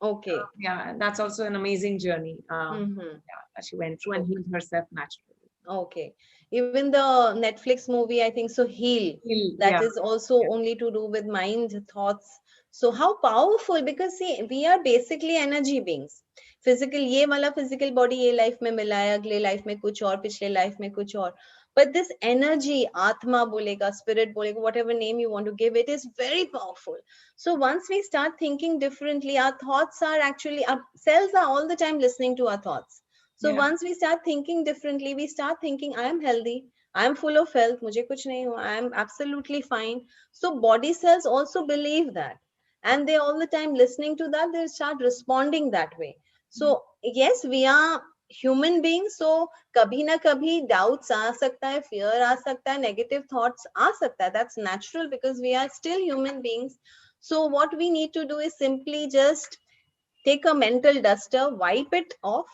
Okay.
Yeah, that's also an amazing journey. That she went through and healed herself naturally.
Okay. Even the Netflix movie, I think so, Heal. That is also only to do with mind, thoughts. So how powerful, because see, we are basically energy beings. Physical, ये वाला physical body ये life में मिला है, अगले life में कुछ और, पिछले life में कुछ और. But this energy, Atma bolega, spirit bolega, whatever name you want to give it, is very powerful. So once we start thinking differently, our thoughts are actually, our cells are all the time listening to our thoughts. So once we start thinking differently, we start thinking, I am healthy, I am full of health, मुझे कुछ नहीं हुआ, I am absolutely fine. So body cells also believe that. And they all the time listening to that, they start responding that way. So yes, we are human beings, so kabhi na kabhi doubts aa sakta hai, fear aa sakta hai, negative thoughts aa sakta hai. That's natural because we are still human beings. So what we need to do is simply just take a mental duster, wipe it off,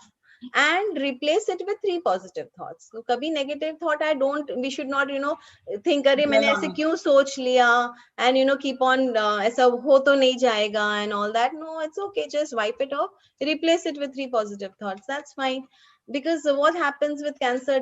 and replace it with 3 positive thoughts. So kabhi negative thought, we should not, you know, think अरे मैंने ऐसे क्यों सोच लिया, and you know, keep on ऐसा हो तो नहीं जाएगा and all that. No, it's okay, just wipe it off, replace it with 3 positive thoughts. That's fine. Because what happens with cancer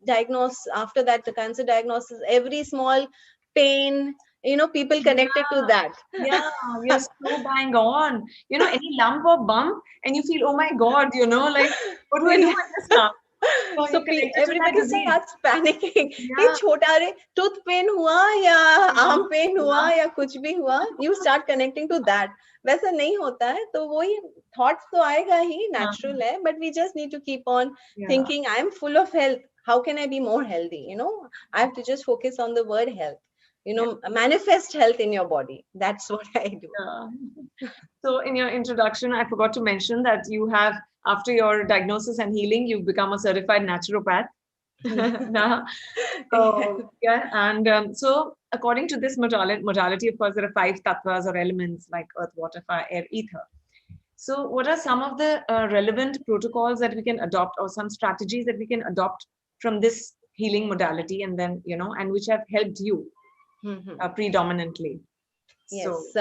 diagnosis, after that the cancer diagnosis, every small pain, you know, people connected to that.
Yeah, you're so bang on. You know, any lump or bump, and you feel, oh my God, you know, like, what do I do with this now?
So everybody starts panicking. ये छोटा रे tooth pain हुआ या arm pain हुआ या कुछ भी हुआ, you start connecting to that. वैसा नहीं होता है, तो वही thoughts तो आएगा ही, natural है, but we just need to keep on thinking, I am full of health. How can I be more healthy? You know, I have to just focus on the word health. You know, manifest health in your body. That's what I do.
So in your introduction, I forgot to mention that you have, after your diagnosis and healing, you've become a certified naturopath. So according to this modality, of course, there are 5 tattvas or elements like earth, water, fire, air, ether. So what are some of the relevant protocols that we can adopt, or some strategies that we can adopt from this healing modality, and then, you know, and which have helped you predominantly?
Yes,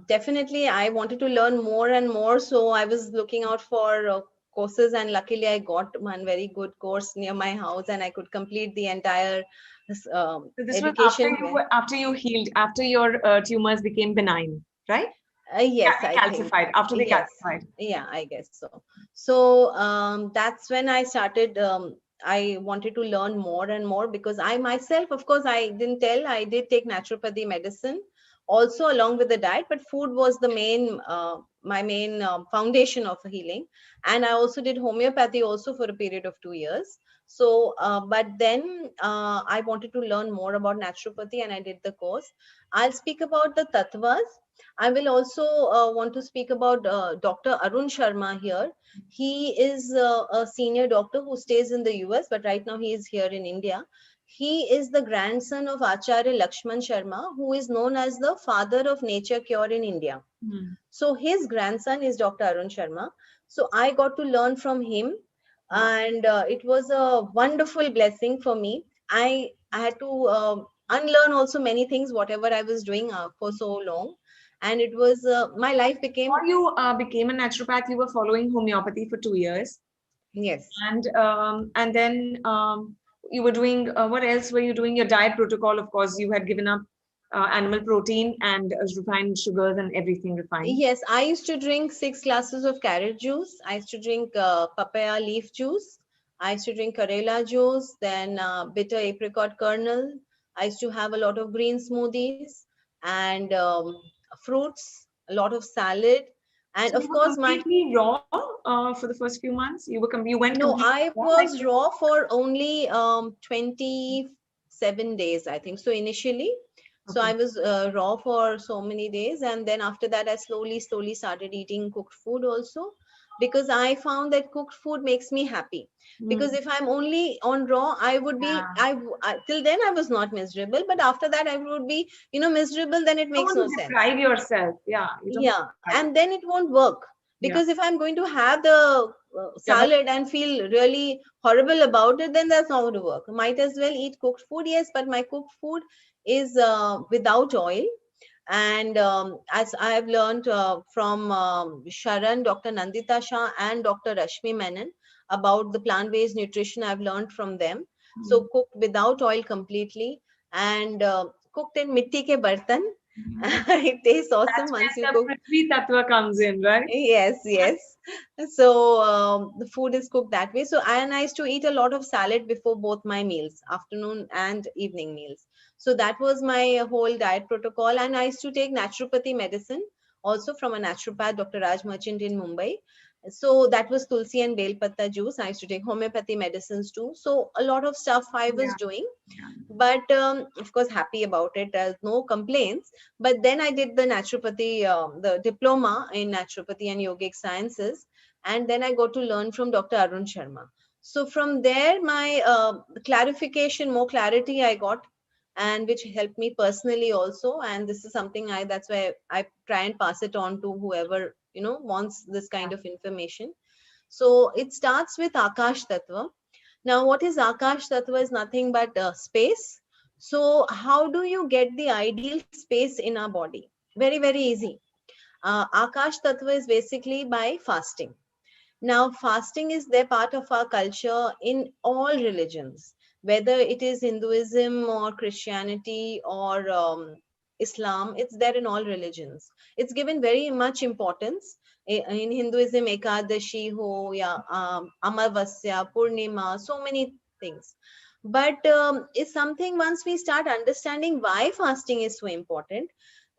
definitely. I wanted to learn more and more. So I was looking out for courses, and luckily I got one very good course near my house, and I could complete the entire
so this
education.
Was after you healed, after your tumors became benign, right?
Yes, I think.
calcified, after they
Yes.
calcified.
Yeah, I guess so. So that's when I started. I wanted to learn more and more, because I myself, of course, I didn't tell, I did take naturopathy medicine also along with the diet, but food was the main, my main foundation of healing. And I also did homeopathy also for a period of 2 years. So, but then I wanted to learn more about naturopathy, and I did the course. I'll speak about the tattvas. I will also want to speak about Dr. Arun Sharma here. He is a senior doctor who stays in the US, but right now he is here in India. He is the grandson of Acharya Lakshman Sharma, who is known as the father of nature cure in India. So his grandson is Dr. Arun Sharma. So I got to learn from him, and it was a wonderful blessing for me. I had to unlearn also many things, whatever I was doing for so long, and it was my life became.
Before you became a naturopath, you were following homeopathy for 2 years,
Yes.
and then you were doing what else were you doing? Your diet protocol, of course, you had given up animal protein and refined sugars and everything refined.
Yes, I used to drink 6 glasses of carrot juice. I used to drink papaya leaf juice. I used to drink Karela juice, then bitter apricot kernel. I used to have a lot of green smoothies and fruits, a lot of salad. And
So you
of
were
course, my
completely raw for the first few months. You went
no,
completely
I
raw, like
was raw for only 27 days, I think. So initially, so I
okay.
was raw for so many days, and then after that, I slowly started eating cooked food also, because I found that cooked food makes me happy. Because if I'm only on raw, I would be
Yeah.
till then I was not miserable, but after that I would be, miserable. Then it
You don't
makes
want
no
to
sense.
deprive yourself. Yeah, you don't want
Yeah,
to deprive.
and then it won't work,
Yeah.
because if I'm going to have the
Yeah, but
salad and feel really horrible about it, then that's not going to work. Might as well eat cooked food. Yes, but my cooked food is without oil. And as I have learned from Sharan, Dr. Nandita Shah, and Dr. Rashmi Menon about the plant-based nutrition, I've learned from them. So cooked without oil completely, and cooked in mitti ke bartan. It tastes awesome
that's
once you
where the
cook.
Prithvi Tattva comes in, right?
Yes, yes. So the food is cooked that way. So and I used to eat a lot of salad before both my meals, afternoon and evening meals. So that was my whole diet protocol. And I used to take naturopathy medicine also from a naturopath, Dr. Raj Merchant in Mumbai. So that was tulsi and bel patta juice. I used to take homeopathy medicines too. So a lot of stuff I was
Yeah.
doing,
Yeah.
but of course happy about it. There's no complaints. But then I did the naturopathy, the diploma in naturopathy and yogic sciences, and then I got to learn from Dr. Arun Sharma. So from there my clarification, more clarity I got, and which helped me personally also. And this is something that's why I try and pass it on to whoever wants this kind of information. So it starts with Akash Tattva. Now, what is Akash Tattva is nothing but space. So, how do you get the ideal space in our body? Very, very easy. Akash Tattva is basically by fasting. Now, fasting is their part of our culture in all religions, whether it is Hinduism or Christianity or Islam, it's there in all religions. It's given very much importance. In Hinduism, Ekadashi ho, yeah, Amavasya, Purnima, so many things. But it's something once we start understanding why fasting is so important,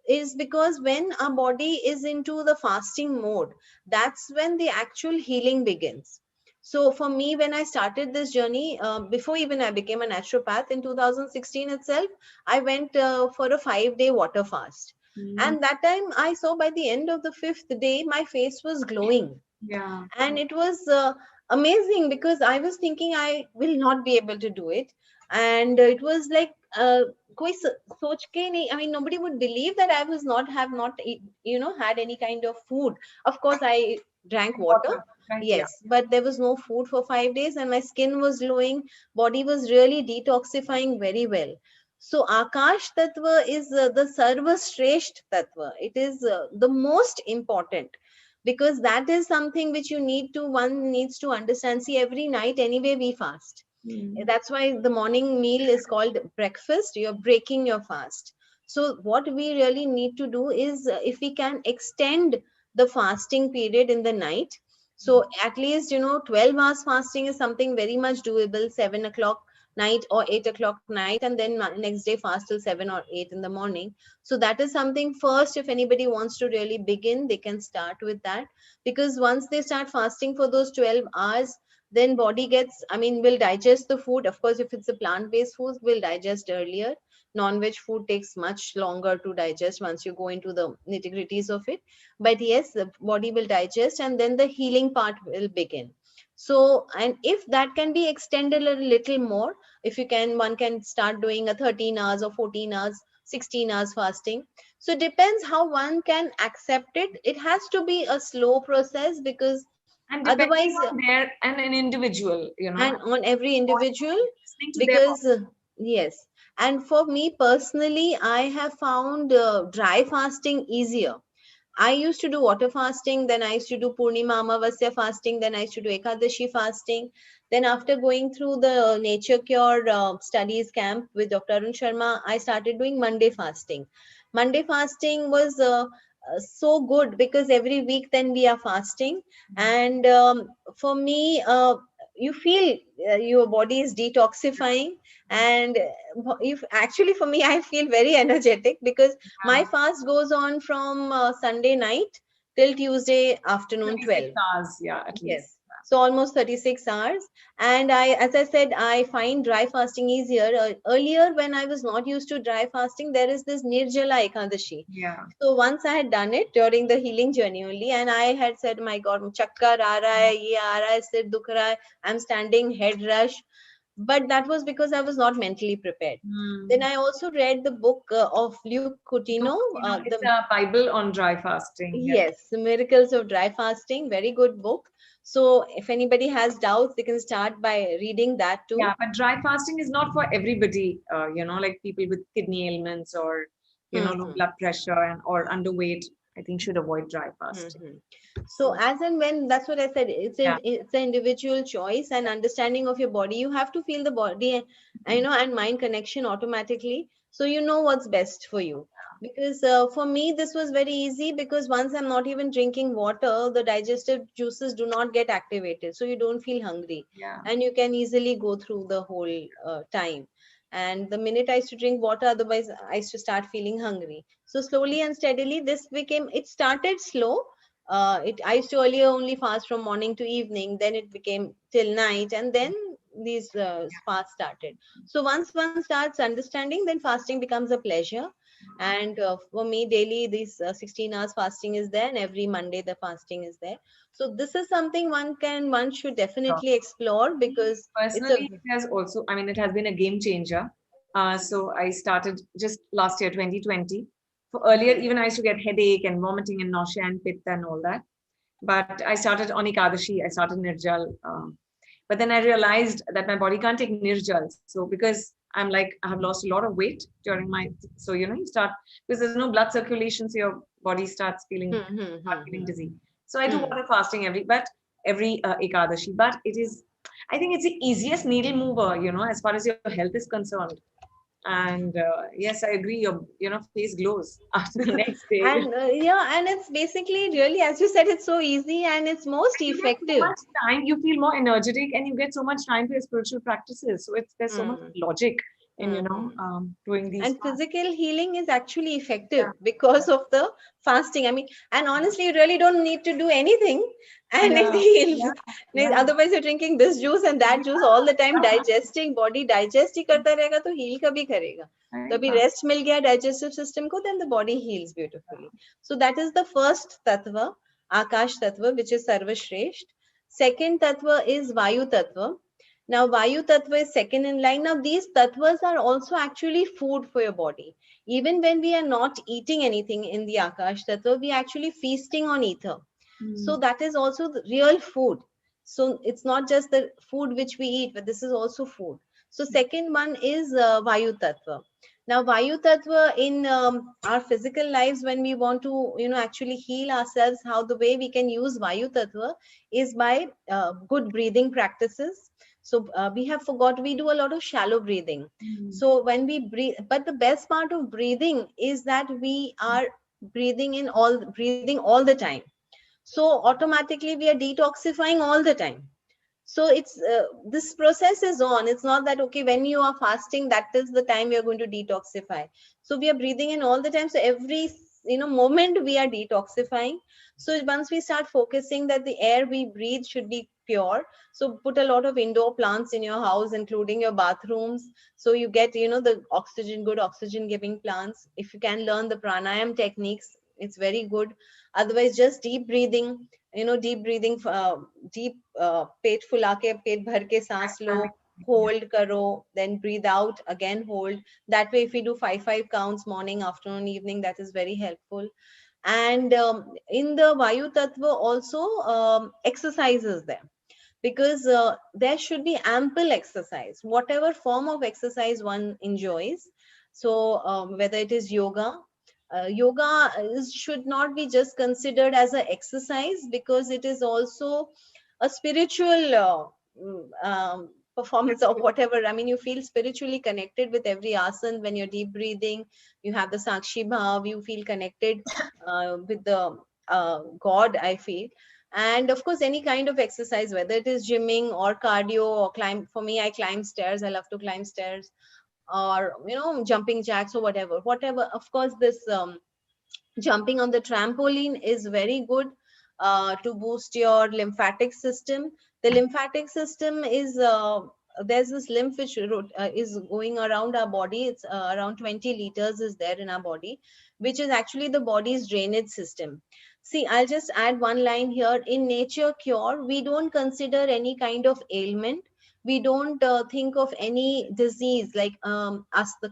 is because when our body is into the fasting mode, that's when the actual healing begins. So for me, when I started this journey, before even I became a naturopath in 2016 itself, I went for a 5-day water fast. And that time I saw by the end of the 5th day, my face was glowing.
Yeah.
And it was amazing, because I was thinking I will not be able to do it. And it was like koi soch ke nahi, I mean, nobody would believe that I was not have not had any kind of food. Of course I drank water,
Water, right? Yeah.
yes, but there was no food for 5 days, and my skin was glowing, body was really detoxifying very well. So Akash Tattva is the Sarvashresht Tattva. It is the most important, because that is something which one needs to understand. See, every night anyway we fast. That's why the morning meal is called breakfast. You're breaking your fast. So what we really need to do is, if we can extend the fasting period in the night, so at least, 12 hours fasting is something very much doable, 7 o'clock night or 8 o'clock night, and then next day fast till 7 or 8 in the morning. So that is something, first, if anybody wants to really begin, they can start with that. Because once they start fasting for those 12 hours, then body gets, will digest the food. Of course, if it's a plant-based food, will digest earlier. Non-veg food takes much longer to digest once you go into the nitty-gritties of it. But yes, the body will digest, and then the healing part will begin. So, and if that can be extended a little more, if you can, one can start doing a 13 hours or 14 hours, 16 hours fasting. So depends how one can accept it. It has to be a slow process, because
And
otherwise,
depending on their and an individual,
and on every individual,
listening to their
because yes. And for me personally, I have found dry fasting easier. I used to do water fasting, then I used to do Purnima Amavasya fasting, then I used to do Ekadashi fasting. Then after going through the Nature Cure studies camp with Dr. Arun Sharma, I started doing Monday fasting. Monday fasting was so good, because every week then we are fasting. And for me, you feel your body is detoxifying. And if actually, for me, I feel very energetic, because my fast goes on from Sunday night till Tuesday afternoon
36
12.
hours, yeah, at least.
Yes. So almost 36 hours. And as I said, I find dry fasting easier. Earlier, when I was not used to dry fasting, there is this Nirjala Ekadashi.
Yeah.
So once I had done it during the healing journey only, and I had said, my God, chakkar aa raha hai, ye aa raha hai, sir dukh raha hai, I'm standing, head rush. But that was because I was not mentally prepared. Then I also read the book of Luke Coutinho.
It's a Bible on dry fasting.
Yes, The Miracles of Dry Fasting, very good book. So if anybody has doubts, they can start by reading that too.
Yeah, but dry fasting is not for everybody, like people with kidney ailments or, low blood pressure or underweight, I think should avoid dry fasting.
So as and when, that's what I said, it's
Yeah.
it's an individual choice and understanding of your body. You have to feel the body, and mind connection automatically, so you know what's best for you. Because for me, this was very easy, because once I'm not even drinking water, the digestive juices do not get activated, so you don't feel hungry.
Yeah.
And you can easily go through the whole time. And the minute I used to drink water, otherwise I used to start feeling hungry. So slowly and steadily, it started slow. I used to earlier only fast from morning to evening, then it became till night, and then these fasts started. So once one starts understanding, then fasting becomes a pleasure. And for me, daily these 16 hours fasting is there, and every Monday the fasting is there. So this is something one should definitely explore, because it's a
Personally, it has also, it has been a game changer. So I started just last year, 2020. For earlier, even I used to get headache and vomiting and nausea and pitta and all that. But I started on Ekadashi, I started Nirjal. But then I realized that my body can't take Nirjal. So because I have lost a lot of weight during so you start, because there's no blood circulation, so your body starts feeling dizzy. So I do water fasting every Ekadashi. But I think it's the easiest needle mover, as far as your health is concerned. And yes, I agree. Your face glows after the next day.
And and it's basically, really, as you said, it's so easy and it's most
You get so
effective.
much time, you feel more energetic, and you get so much time for your spiritual practices. So there's so much logic in doing these.
And physical healing is actually effective
Yeah.
because of the fasting. And honestly, you really don't need to do anything, and it
Yeah.
heals.
Yeah.
Otherwise, you're drinking this juice and that juice all the time, digesting, body digest ही करता रहेगा तो heal कभी करेगा. तो अभी rest मिल गया digestive system को, then the body heals beautifully. So that is the first tattva, Akash tattva, which is Sarvashresht. Second tattva is Vayu tattva. Now, Vayu Tattva is second in line. Now, these tattvas are also actually food for your body. Even when we are not eating anything in the Akash Tattva, we are actually feasting on ether. So that is also the real food. So it's not just the food which we eat, but this is also food. So second one is Vayu Tattva. Now, Vayu Tattva in our physical lives, when we want to, actually heal ourselves, how the way we can use Vayu Tattva is by good breathing practices. So we have forgot, we do a lot of shallow breathing. So when we breathe, but the best part of breathing is that we are breathing all the time. So automatically we are detoxifying all the time. So it's this process is on. It's not that okay, when you are fasting, that is the time you're going to detoxify. So we are breathing in all the time. So every moment we are detoxifying. So once we start focusing that the air we breathe should be pure, so put a lot of indoor plants in your house, including your bathrooms, so you get the oxygen, good oxygen giving plants. If you can learn the pranayam techniques, it's very good. Otherwise, just deep breathing, deep breathing, deep पेट फुला के पेट भर के सांस लो, hold karo, then breathe out again, hold. That way if we do 5 counts, morning, afternoon, evening, that is very helpful. And in the Vayu Tattva also, exercise is there, because there should be ample exercise, whatever form of exercise one enjoys. So whether it is yoga, should not be just considered as an exercise, because it is also a spiritual performance or whatever. I mean, you feel spiritually connected with every asana when you're deep breathing. You have the Sakshi Bhav, you feel connected with the God, I feel. And of course, any kind of exercise, whether it is gymming or cardio or climb. For me, I climb stairs. I love to climb stairs, or jumping jacks or whatever. Of course, this jumping on the trampoline is very good to boost your lymphatic system. The lymphatic system is there's this lymph which is going around our body. It's around 20 liters is there in our body, which is actually the body's drainage system. See, I'll just add one line here. In nature cure, we don't consider any kind of ailment. We don't think of any disease like the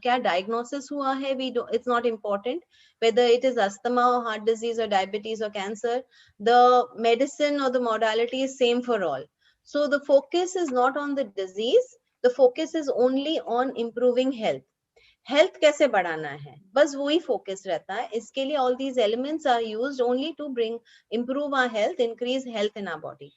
क्या diagnosis हुआ है, we don't, it's not important whether it is asthma or heart disease or diabetes or cancer. The medicine or the modality is same for all. So the focus is not on the disease, the focus is only on improving health. Health कैसे बढ़ाना है, बस वही focus रहता है. इसके लिए all these elements are used only to bring improve our health, increase health in our body.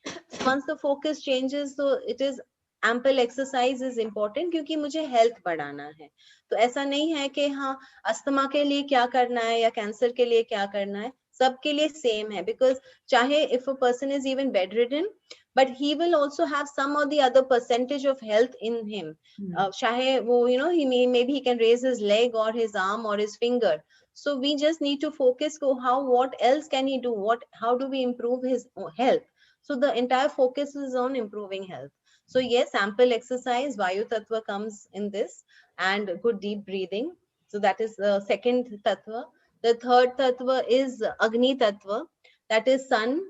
Once the focus changes, so it is ample exercise is important, क्योंकि मुझे हेल्थ बढ़ाना है. तो ऐसा नहीं है कि हाँ अस्थमा के लिए क्या करना है या कैंसर के लिए क्या करना है, सबके लिए सेम है. बिकॉज चाहे if a person is even bedridden, but he will also have some or the other percentage of health in him. Chahe wo, he maybe he can raise his leg or his arm or his finger. So we just need to focus what else can he do, how do we improve his health. So the entire focus is on improving health. So yes, ample exercise, Vayu Tattva comes in this, and good deep breathing. So that is the second Tattva. The third Tattva is Agni Tattva, that is sun.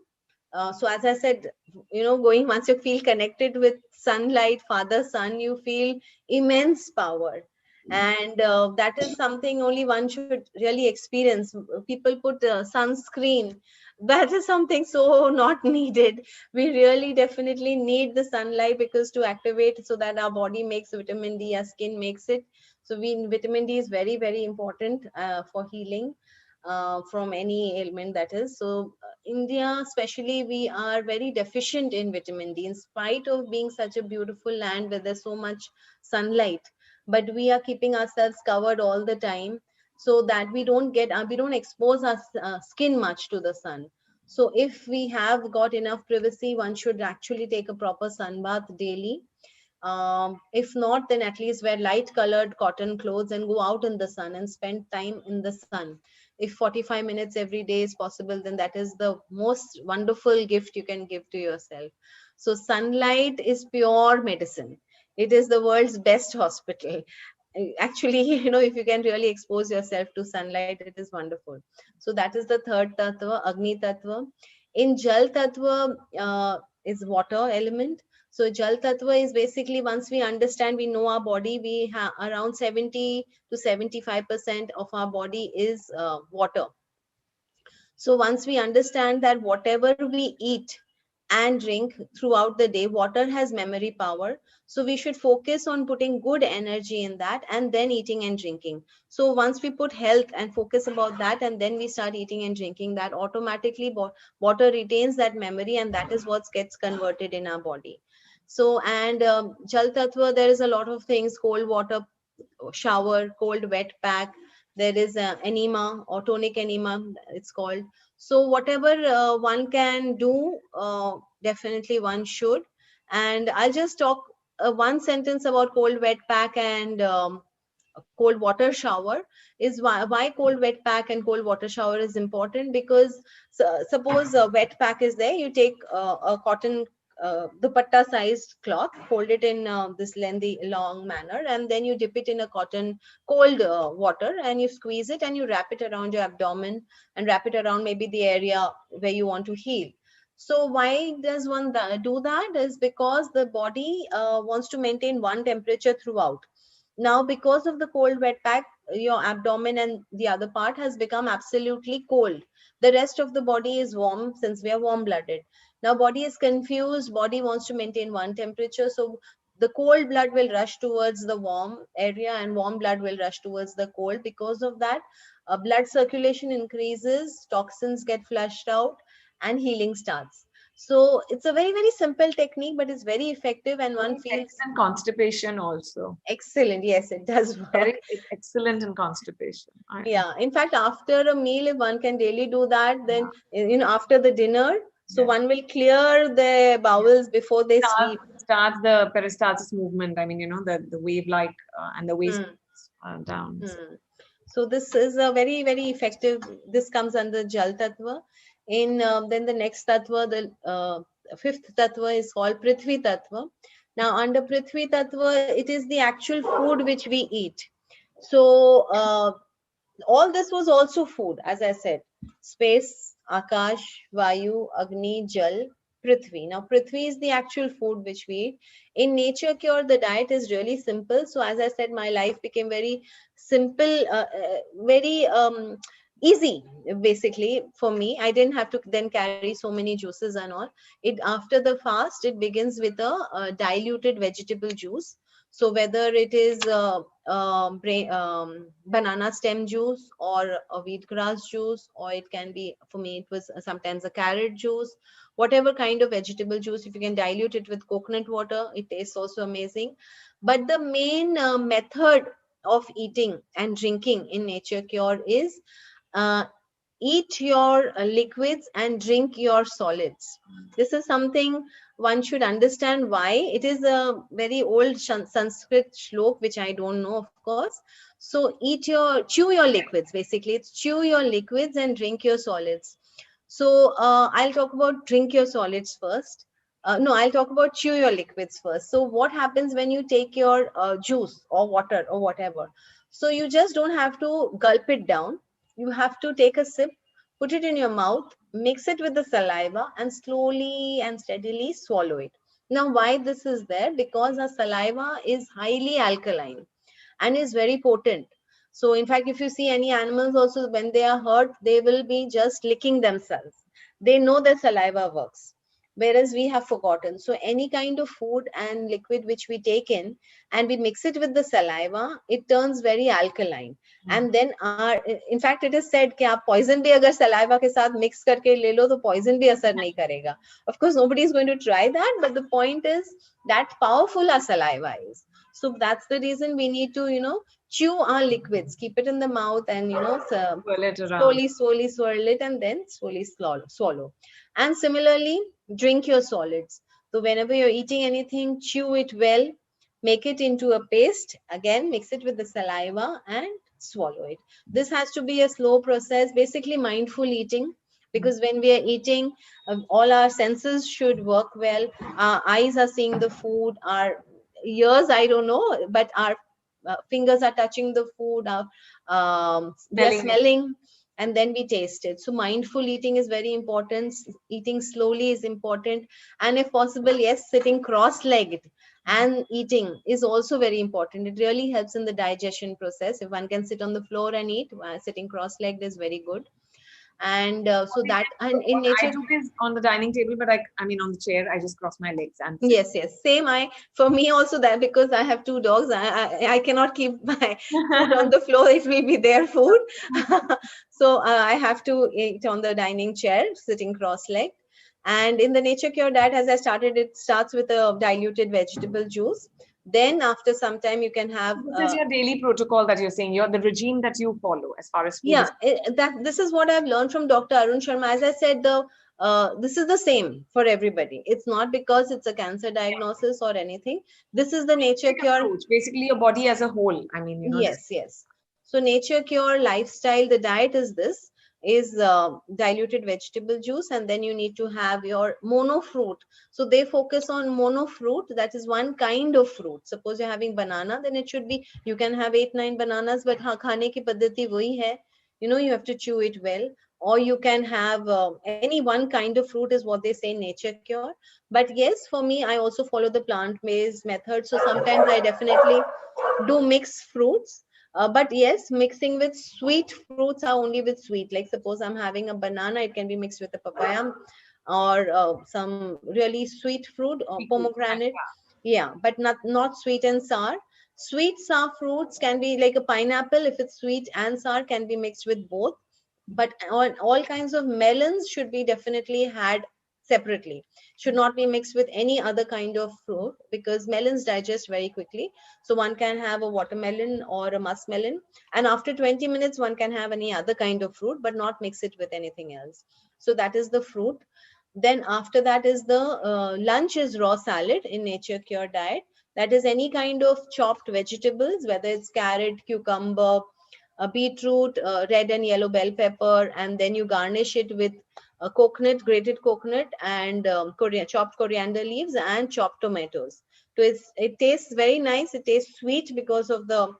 So as I said, going, once you feel connected with sunlight, father sun, you feel immense power. And that is something only one should really experience. People put sunscreen. That is something so not needed. We really definitely need the sunlight, because to activate so that our body makes vitamin D, our skin makes it. So vitamin D is very, very important for healing from any ailment, that is. So India especially, we are very deficient in vitamin D, in spite of being such a beautiful land where there's so much sunlight, but we are keeping ourselves covered all the time, so that we don't expose our skin much to the sun. So if we have got enough privacy, one should actually take a proper sun bath daily. If not, then at least wear light colored cotton clothes and go out in the sun and spend time in the sun. If 45 minutes every day is possible, then that is the most wonderful gift you can give to yourself. So sunlight is pure medicine. It is the world's best hospital. Actually, if you can really expose yourself to sunlight, it is wonderful. So that is the third Tattva, Agni Tattva. In Jal Tattva is water element. So Jal Tattva is basically, once we understand, we know our body, we have around 70 to 75% of our body is water. So once we understand that whatever we eat and drink throughout the day, water has memory power. So we should focus on putting good energy in that and then eating and drinking. So once we put health and focus about that, and then we start eating and drinking, that automatically water retains that memory, and that is what gets converted in our body. So, and Jal Tattva, there is a lot of things: cold water shower, cold wet pack. There is enema or tonic enema, it's called. So whatever one can do, definitely one should. And I'll just talk one sentence about cold wet pack and cold water shower. Is why cold wet pack and cold water shower is important, because suppose a wet pack is there, you take a cotton dupatta sized cloth, fold it in this lengthy long manner, and then you dip it in a cotton cold water, and you squeeze it and you wrap it around your abdomen and wrap it around maybe the area where you want to heal. So why does one do that? Is because the body wants to maintain one temperature throughout. Now, because of the cold wet pack, your abdomen and the other part has become absolutely cold. The rest of the body is warm, since we are warm blooded. Now body is confused, body wants to maintain one temperature. So the cold blood will rush towards the warm area and warm blood will rush towards the cold. Because of that, blood circulation increases, toxins get flushed out, and healing starts. So it's a very, very simple technique, but it's very effective, and one feels
And constipation also.
excellent. Yes, it does work.
It's excellent in constipation.
Yeah, in fact, after a meal, if one can daily do that, then after the dinner, so one will clear the bowels before they sleep.
Starts the peristalsis movement. I mean, the wave like and the waist down.
So this is a very, very effective. This comes under Jal Tattva. In then the next Tattva, the fifth Tattva is called Prithvi Tattva. Now under Prithvi Tattva, it is the actual food which we eat. So all this was also food, as I said: space, Akash, Vayu, Agni, Jal, Prithvi. Now Prithvi is the actual food which we eat. In Nature Cure, the diet is really simple. So as I said, my life became very simple, very easy basically for me. I didn't have to then carry so many juices and all. It After the fast, it begins with a diluted vegetable juice. So whether it is banana stem juice or a wheatgrass juice, or it can be, for me it was sometimes a carrot juice, whatever kind of vegetable juice, if you can dilute it with coconut water, it tastes also amazing. But the main method of eating and drinking in Nature Cure is eat your liquids and drink your solids. This is something one should understand why. It is a very old Sanskrit shlok, which I don't know, of course. So chew your liquids, basically. It's chew your liquids and drink your solids. So I'll talk about drink your solids first. No, I'll talk about chew your liquids first. So what happens when you take your juice or water or whatever? So you just don't have to gulp it down. You have to take a sip, put it in your mouth, mix it with the saliva, and slowly and steadily swallow it. Now, why this is there? Because our saliva is highly alkaline and is very potent. So in fact, if you see any animals also, when they are hurt, they will be just licking themselves. They know their saliva works, whereas we have forgotten. So any kind of food and liquid which we take in and we mix it with the saliva, it turns very alkaline. And then in fact, it is said कि आप poison भी अगर saliva के साथ mix करके ले लो तो poison भी असर नहीं करेगा. Of course, nobody is going to try that, but the point is that powerful our saliva is. So that's the reason we need to, chew our liquids, keep it in the mouth, and slowly swirl it, and then slowly swallow. And similarly, drink your solids. So whenever you're eating anything, chew it well, make it into a paste. Again, mix it with the saliva and swallow it. This has to be a slow process, basically mindful eating. Because when we are eating, all our senses should work well. Our eyes are seeing the food, our ears, I don't know, but our fingers are touching the food, we are smelling, and then we taste it. So mindful eating is very important. Eating slowly is important. And if possible, yes, sitting cross-legged and eating is also very important. It really helps in the digestion process. If one can sit on the floor and eat, sitting cross-legged is very good. And so that, and in Nature,
I do this on the dining table, but I mean on the chair, I just cross my legs and
yes, same. For me also, that because I have two dogs, I cannot keep my food on the floor. It will be their food. So I have to eat on the dining chair, sitting cross-legged. And in the Nature Cure diet, as I started, it starts with a diluted vegetable juice. Then after some time, you can have
This is your daily protocol that you're saying. You're the regime that you follow as far as food is.
that this is what I've learned from Dr. Arun Sharma. As I said, this is the same for everybody. It's not because it's a cancer diagnosis or anything. This is the Nature Cure.
Approach. Basically, your body as a whole. I mean, you know.
Yes. So Nature Cure lifestyle, the diet is this, is diluted vegetable juice, and then you need to have your mono fruit. So they focus on mono fruit, that is one kind of fruit. Suppose you're having banana, then it should be, you can have 8-9 bananas, but हाँ खाने की पद्धति वही है, you know, you have to chew it well. Or you can have any one kind of fruit is what they say in Nature Cure. But yes, for me, I also follow the plant-based method. So sometimes I definitely do mix fruits. But yes, mixing with sweet fruits are only with sweet. Like suppose I'm having a banana, it can be mixed with a papaya or some really sweet fruit or pomegranate. Yeah, but not sweet and sour. Sweet sour fruits can be like a pineapple. If it's sweet and sour, can be mixed with both. But all kinds of melons should be definitely had separately, should not be mixed with any other kind of fruit, because melons digest very quickly. So one can have a watermelon or a muskmelon, and after 20 minutes one can have any other kind of fruit, but not mix it with anything else. So that is the fruit. Then after that is the lunch is raw salad in Nature Cure diet. That is any kind of chopped vegetables, whether it's carrot, cucumber, beetroot, red and yellow bell pepper, and then you garnish it with coconut, grated coconut, and chopped coriander leaves and chopped tomatoes. So it tastes very nice. It tastes sweet because of the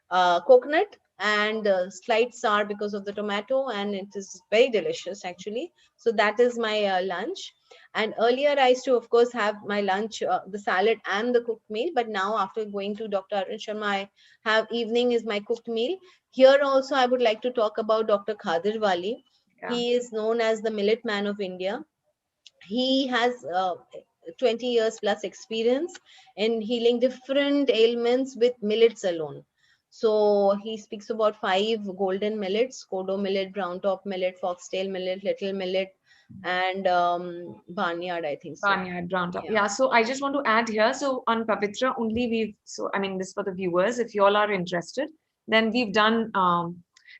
coconut, and slight sour because of the tomato, and it is very delicious actually. So that is my lunch. And earlier I used to of course have my lunch, the salad and the cooked meal, but now after going to Dr. Arun Sharma, I have evening is my cooked meal. Here also I would like to talk about Dr. Khadir Wali. He is known as the millet man of India. He has 20 years plus experience in healing different ailments with millets alone. So he speaks about 5 golden millets: kodo millet, brown top millet, foxtail millet, little millet, and barnyard, I think so.
Barnyard, brown top. Yeah. So I just want to add here. So on Pavitra only so I mean, this for the viewers, if you all are interested, then we've done,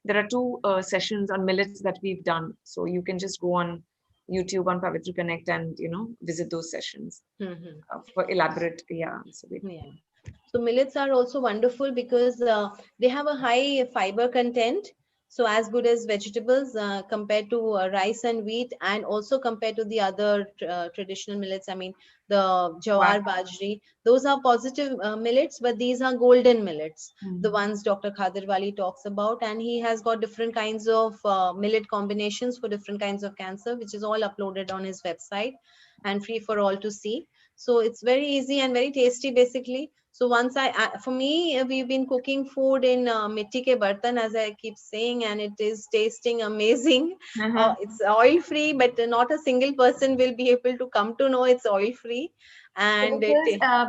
there are 2 sessions on millets that we've done. So you can just go on YouTube on Pavitra Connect and, you know, visit those sessions for elaborate. Yeah.
So millets are also wonderful because they have a high fiber content. So as good as vegetables compared to rice and wheat, and also compared to the other traditional millets. I mean, the jawar, bajri, those are positive millets, but these are golden millets, the ones Dr. Khadir Wali talks about. And he has got different kinds of millet combinations for different kinds of cancer, which is all uploaded on his website and free for all to see. So it's very easy and very tasty basically. So once for me, we've been cooking food in mitti ke bartan, as I keep saying, and it is tasting amazing. It's oil free, but not a single person will be able to come to know it's oil free. And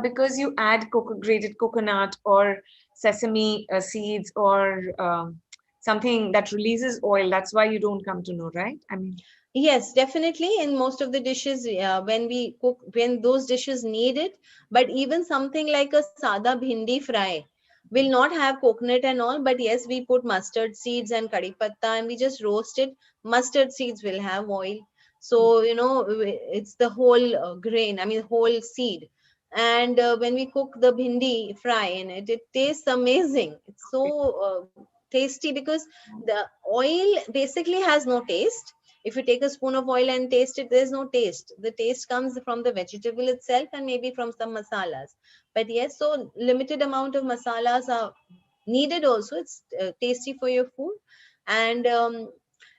because you add grated coconut or sesame seeds or something that releases oil, that's why you don't come to know, right? I mean,
yes, definitely. In most of the dishes, when we cook, when those dishes need it, but even something like a sada bhindi fry will not have coconut and all, but yes, we put mustard seeds and kari patta and we just roast it. Mustard seeds will have oil. So, you know, it's the whole grain, I mean, whole seed. And when we cook the bhindi fry in it, it tastes amazing. It's so tasty because the oil basically has no taste. If you take a spoon of oil and taste it, there's no taste. The taste comes from the vegetable itself and maybe from some masalas. But yes, so limited amount of masalas are needed also. It's tasty for your food. And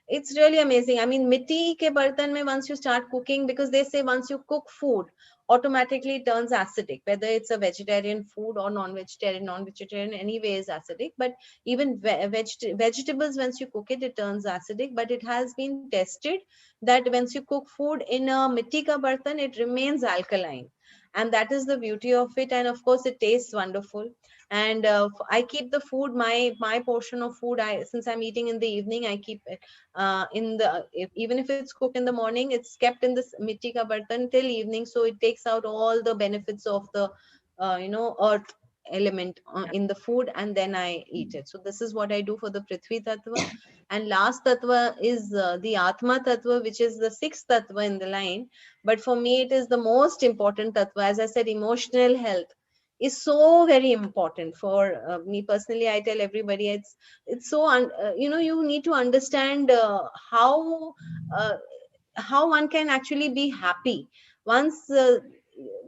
it's really amazing. I mean, mitti ke bartan mein, once you start cooking, because they say once you cook food, automatically it turns acidic, whether it's a vegetarian food or non-vegetarian anyway is acidic. But even vegetables, once you cook it, it turns acidic. But it has been tested that once you cook food in a mitti ka bartan, it remains alkaline. and that is the beauty of it. And of course it tastes wonderful. And I keep the food, my portion of food, I since I'm eating in the evening, I keep it in the even if it's cooked in the morning, it's kept in this mitti ka bartan till evening, so it takes out all the benefits of the earth element in the food, and then I eat it. So this is what I do for the Prithvi Tattva. And last Tattva is the Atma Tattva, which is the sixth Tattva in the line. But for me, it is the most important Tattva. As I said, emotional health is so very important for me personally. I tell everybody, it's so you need to understand uh, how one can actually be happy once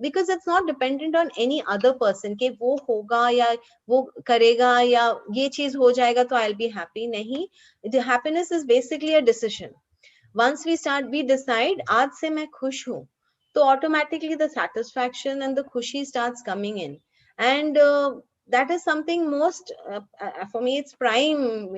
because it's not dependent on any other person कि वो होगा या वो करेगा या ये चीज हो जाएगा तो I'll be happy. नहीं, the happiness is basically a decision. Once we decide आज से मैं खुश हूँ, तो automatically the satisfaction and the khushi starts coming in. And that is something most for me, it's prime,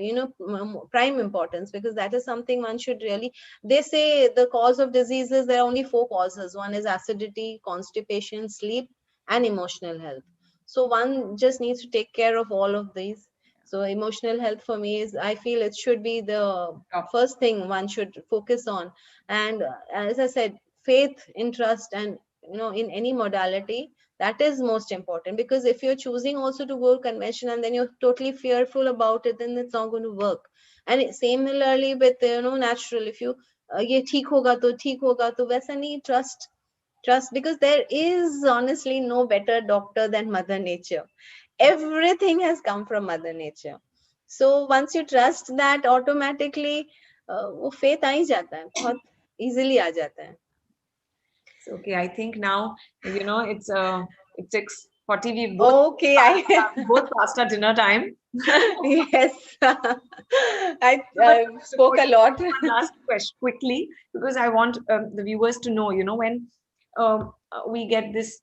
prime importance, because that is something one should really, they say the cause of diseases, there are only 4 causes. One is acidity, constipation, sleep, and emotional health. So one just needs to take care of all of these. So emotional health for me is, I feel it should be the first thing one should focus on. And as I said, faith in trust, and in any modality, that is most important. Because if you're choosing also to go convention and then you're totally fearful about it, then it's not going to work. And similarly with natural, if you ye theek hoga to वैसा नहीं, trust, because there is honestly no better doctor than Mother Nature. Everything has come from Mother Nature. So once you trust that, automatically वो faith आ ही जाता है, बहुत easily आ जाता है.
Okay, I think now it's 6:40. We
Okay,
both past our dinner time.
Yes, I spoke a lot.
One last question quickly, because I want the viewers to know, when we get this,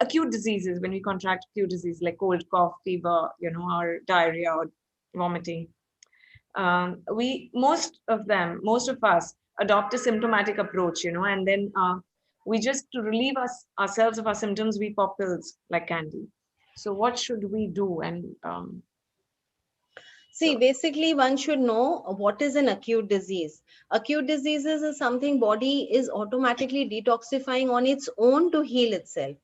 acute diseases, when we contract acute disease like cold, cough, fever, or diarrhea or vomiting, most of us adopt a symptomatic approach, and then we just, to relieve ourselves of our symptoms, we pop pills like candy. So what should we do? And
See, basically, one should know what is an acute disease. Acute diseases is something body is automatically detoxifying on its own to heal itself.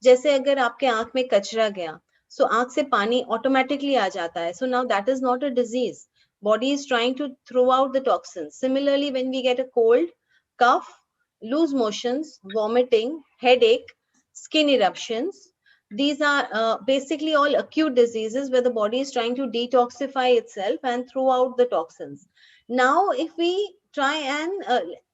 जैसे अगर आपके आंख में कचरा गया, so आंख से पानी automatically आ जाता है. So now that is not a disease. Body is trying to throw out the toxins. Similarly, when we get a cold, cough, loose motions, vomiting, headache, skin eruptions, these are basically all acute diseases where the body is trying to detoxify itself and throw out the toxins. Now, if we try and,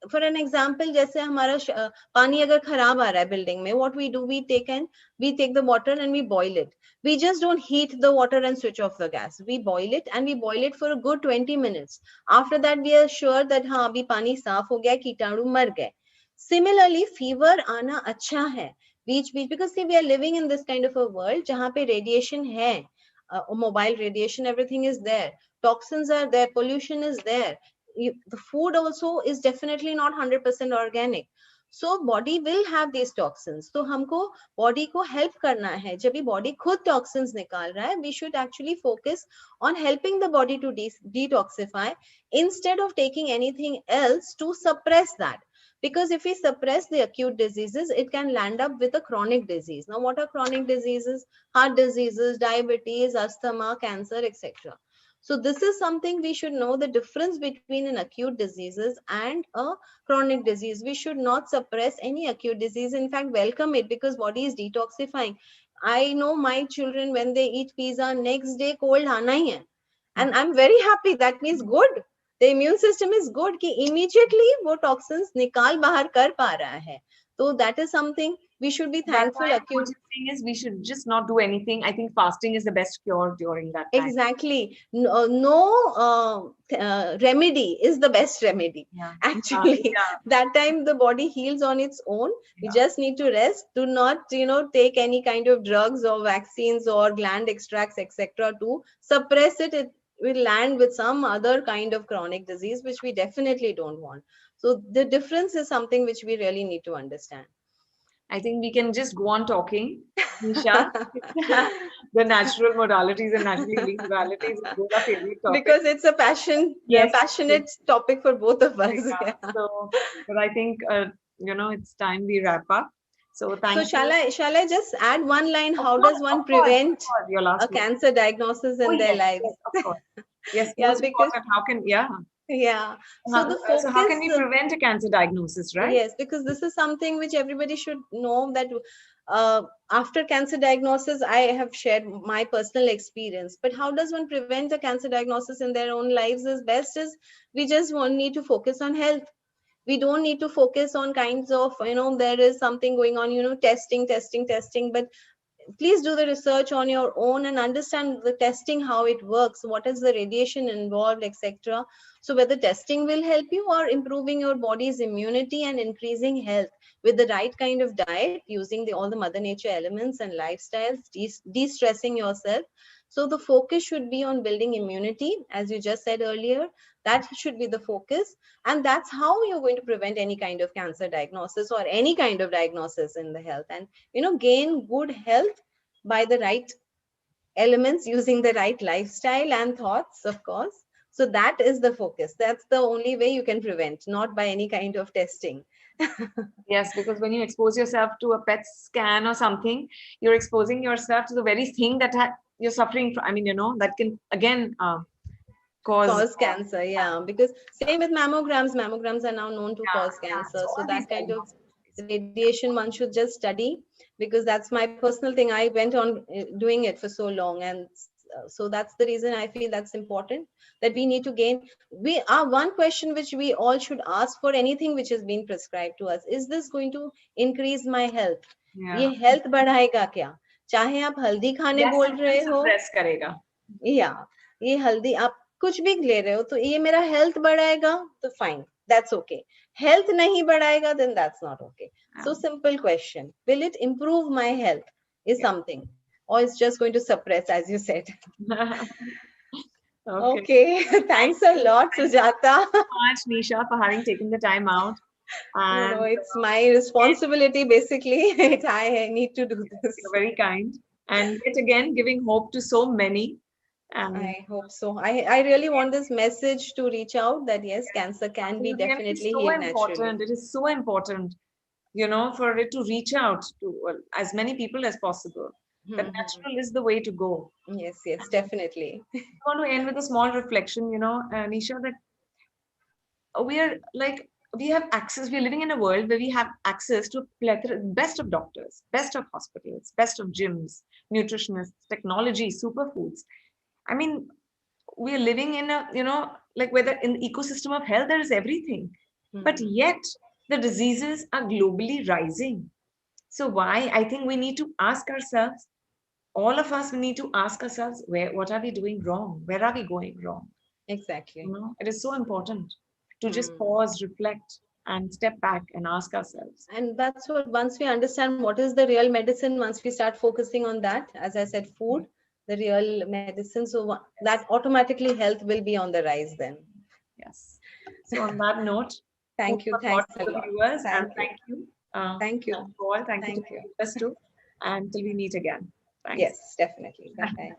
for an example, जैसे हमारा पानी अगर खराब आ रहा है building में, what we do, we take the water and we boil it. We just don't heat the water and switch off the gas. We boil it, and we boil it for a good 20 minutes. After that, we are sure that हाँ अभी पानी साफ हो गया, कीटाणु मर गए. Similarly, fever आना अच्छा है बीच बीच, because see, we are living in this kind of a world जहाँ पे radiation है, mobile radiation, everything is there, toxins are there, pollution is there. The food also is definitely not 100% organic. So body will have these toxins. So हमको body को help करना है. जब भी body खुद toxins निकाल रहा है, we should actually focus on helping the body to detoxify instead of taking anything else to suppress that. Because if we suppress the acute diseases, it can land up with a chronic disease. Now, what are chronic diseases? Heart diseases, diabetes, asthma, cancer, etc. So this is something we should know, the difference between an acute diseases and a chronic disease. We should not suppress any acute disease. In fact, welcome it, because body is detoxifying. I know my children, when they eat pizza, next day cold aana hi hai. And I'm very happy. That means good. The immune system is good कि immediately वो toxins निकाल बाहर कर पा रहा है. So that is something we should be thankful.
What you're saying is we should just not do anything. I think fasting is the best cure during that time.
Exactly. No remedy is the best remedy.
Yeah.
Actually, that time the body heals on its own. You just need to rest. Do not, take any kind of drugs or vaccines or gland extracts, etc. to suppress it. It will land with some other kind of chronic disease, which we definitely don't want. So the difference is something which we really need to understand.
I think we can just go on talking, Nisha. The natural modalities and natural healing modalities is both our favorite topic.
Because it's a
Yes.
passionate topic for both of us.
Yeah. So, but I think it's time we wrap up. So thank
So
you.
shall I just add one line?
Of
How
course,
does one
of course,
prevent
your last
a
word.
cancer diagnosis in
Oh,
their
yes,
lives?
yes, of course. Yes,
Yeah,
most
because
important. How can, yeah.
yeah. So the
So how can
focus,
we prevent a cancer diagnosis, right?
yes, because this is something which everybody should know, that after cancer diagnosis, I have shared my personal experience. But how does one prevent a cancer diagnosis in their own lives? Is best is we just won't need to focus on health. We don't need to focus on kinds of, there is something going on, testing, but please do the research on your own and understand the testing, how it works, what is the radiation involved, etc. So whether testing will help you, or improving your body's immunity and increasing health with the right kind of diet, using all the mother nature elements and lifestyles, de-stressing yourself. So the focus should be on building immunity, as you just said earlier. That should be the focus, and that's how you're going to prevent any kind of cancer diagnosis or any kind of diagnosis in the health, and gain good health by the right elements, using the right lifestyle and thoughts, of course. So that is the focus. That's the only way you can prevent, not by any kind of testing.
Yes, because when you expose yourself to a PET scan or something, you're exposing yourself to the very thing that you're suffering from. I mean, that can again cause
Cancer, yeah, because same with mammograms are now known to cause
yeah.
cancer.
So
So
all these
that kind of
diagnoses.
radiation one should just study, because that's my personal thing. I went on doing it for so long, and so that's the reason I feel that's important, that we need to gain. We are one question which we all should ask for anything which is being prescribed to us: is this going to increase my health?
Yeah.
ये health बढ़ाएगा क्या? चाहे आप हल्दी खाने
Yes,
बोल रहे हो,
suppress करेगा.
या ये हल्दी आप कुछ भी ले रहे हो, तो ये मेरा हेल्थ बढ़ाएगा, तो फाइन, दैट्स ओके. हेल्थ नहीं बढ़ाएगा, then that's not okay. So simple question: will it improve my health? Is something, or it's just going to suppress, as you said? Okay. Thanks a lot, Sujata.
Thank you so much, Nisha, for having taken the time out. And
No, it's my responsibility, basically. I need to do this.
you're very kind. And yet again, giving hope to so many. And
I hope so. I really want this message to reach out, that yes, cancer can be
again, it's
definitely
so
healed
important.
naturally.
It is so important, for it to reach out to as many people as possible. That natural is the way to go.
Yes, definitely.
I want to end with a small reflection, Nisha, that we are like, we have access, we're living in a world where we have access to plethora, best of doctors, best of hospitals, best of gyms, nutritionists, technology, superfoods. I mean, we're living in a, like whether in the ecosystem of health, there is everything. But yet the diseases are globally rising. So why? I think we need to ask ourselves, all of us, we need to ask ourselves, what are we doing wrong? Where are we going wrong?
Exactly.
It is so important to just pause, reflect, and step back and ask ourselves.
And that's what, once we understand what is the real medicine, once we start focusing on that, as I said, food, the real medicine, so that automatically health will be on the rise then.
Yes. So on that note,
thanks a
to
lot.
the viewers, and
Thank
you.
Thank you.
Paul, thank you to the viewers too. Until we meet again. Thanks.
Yes, definitely. Bye-bye.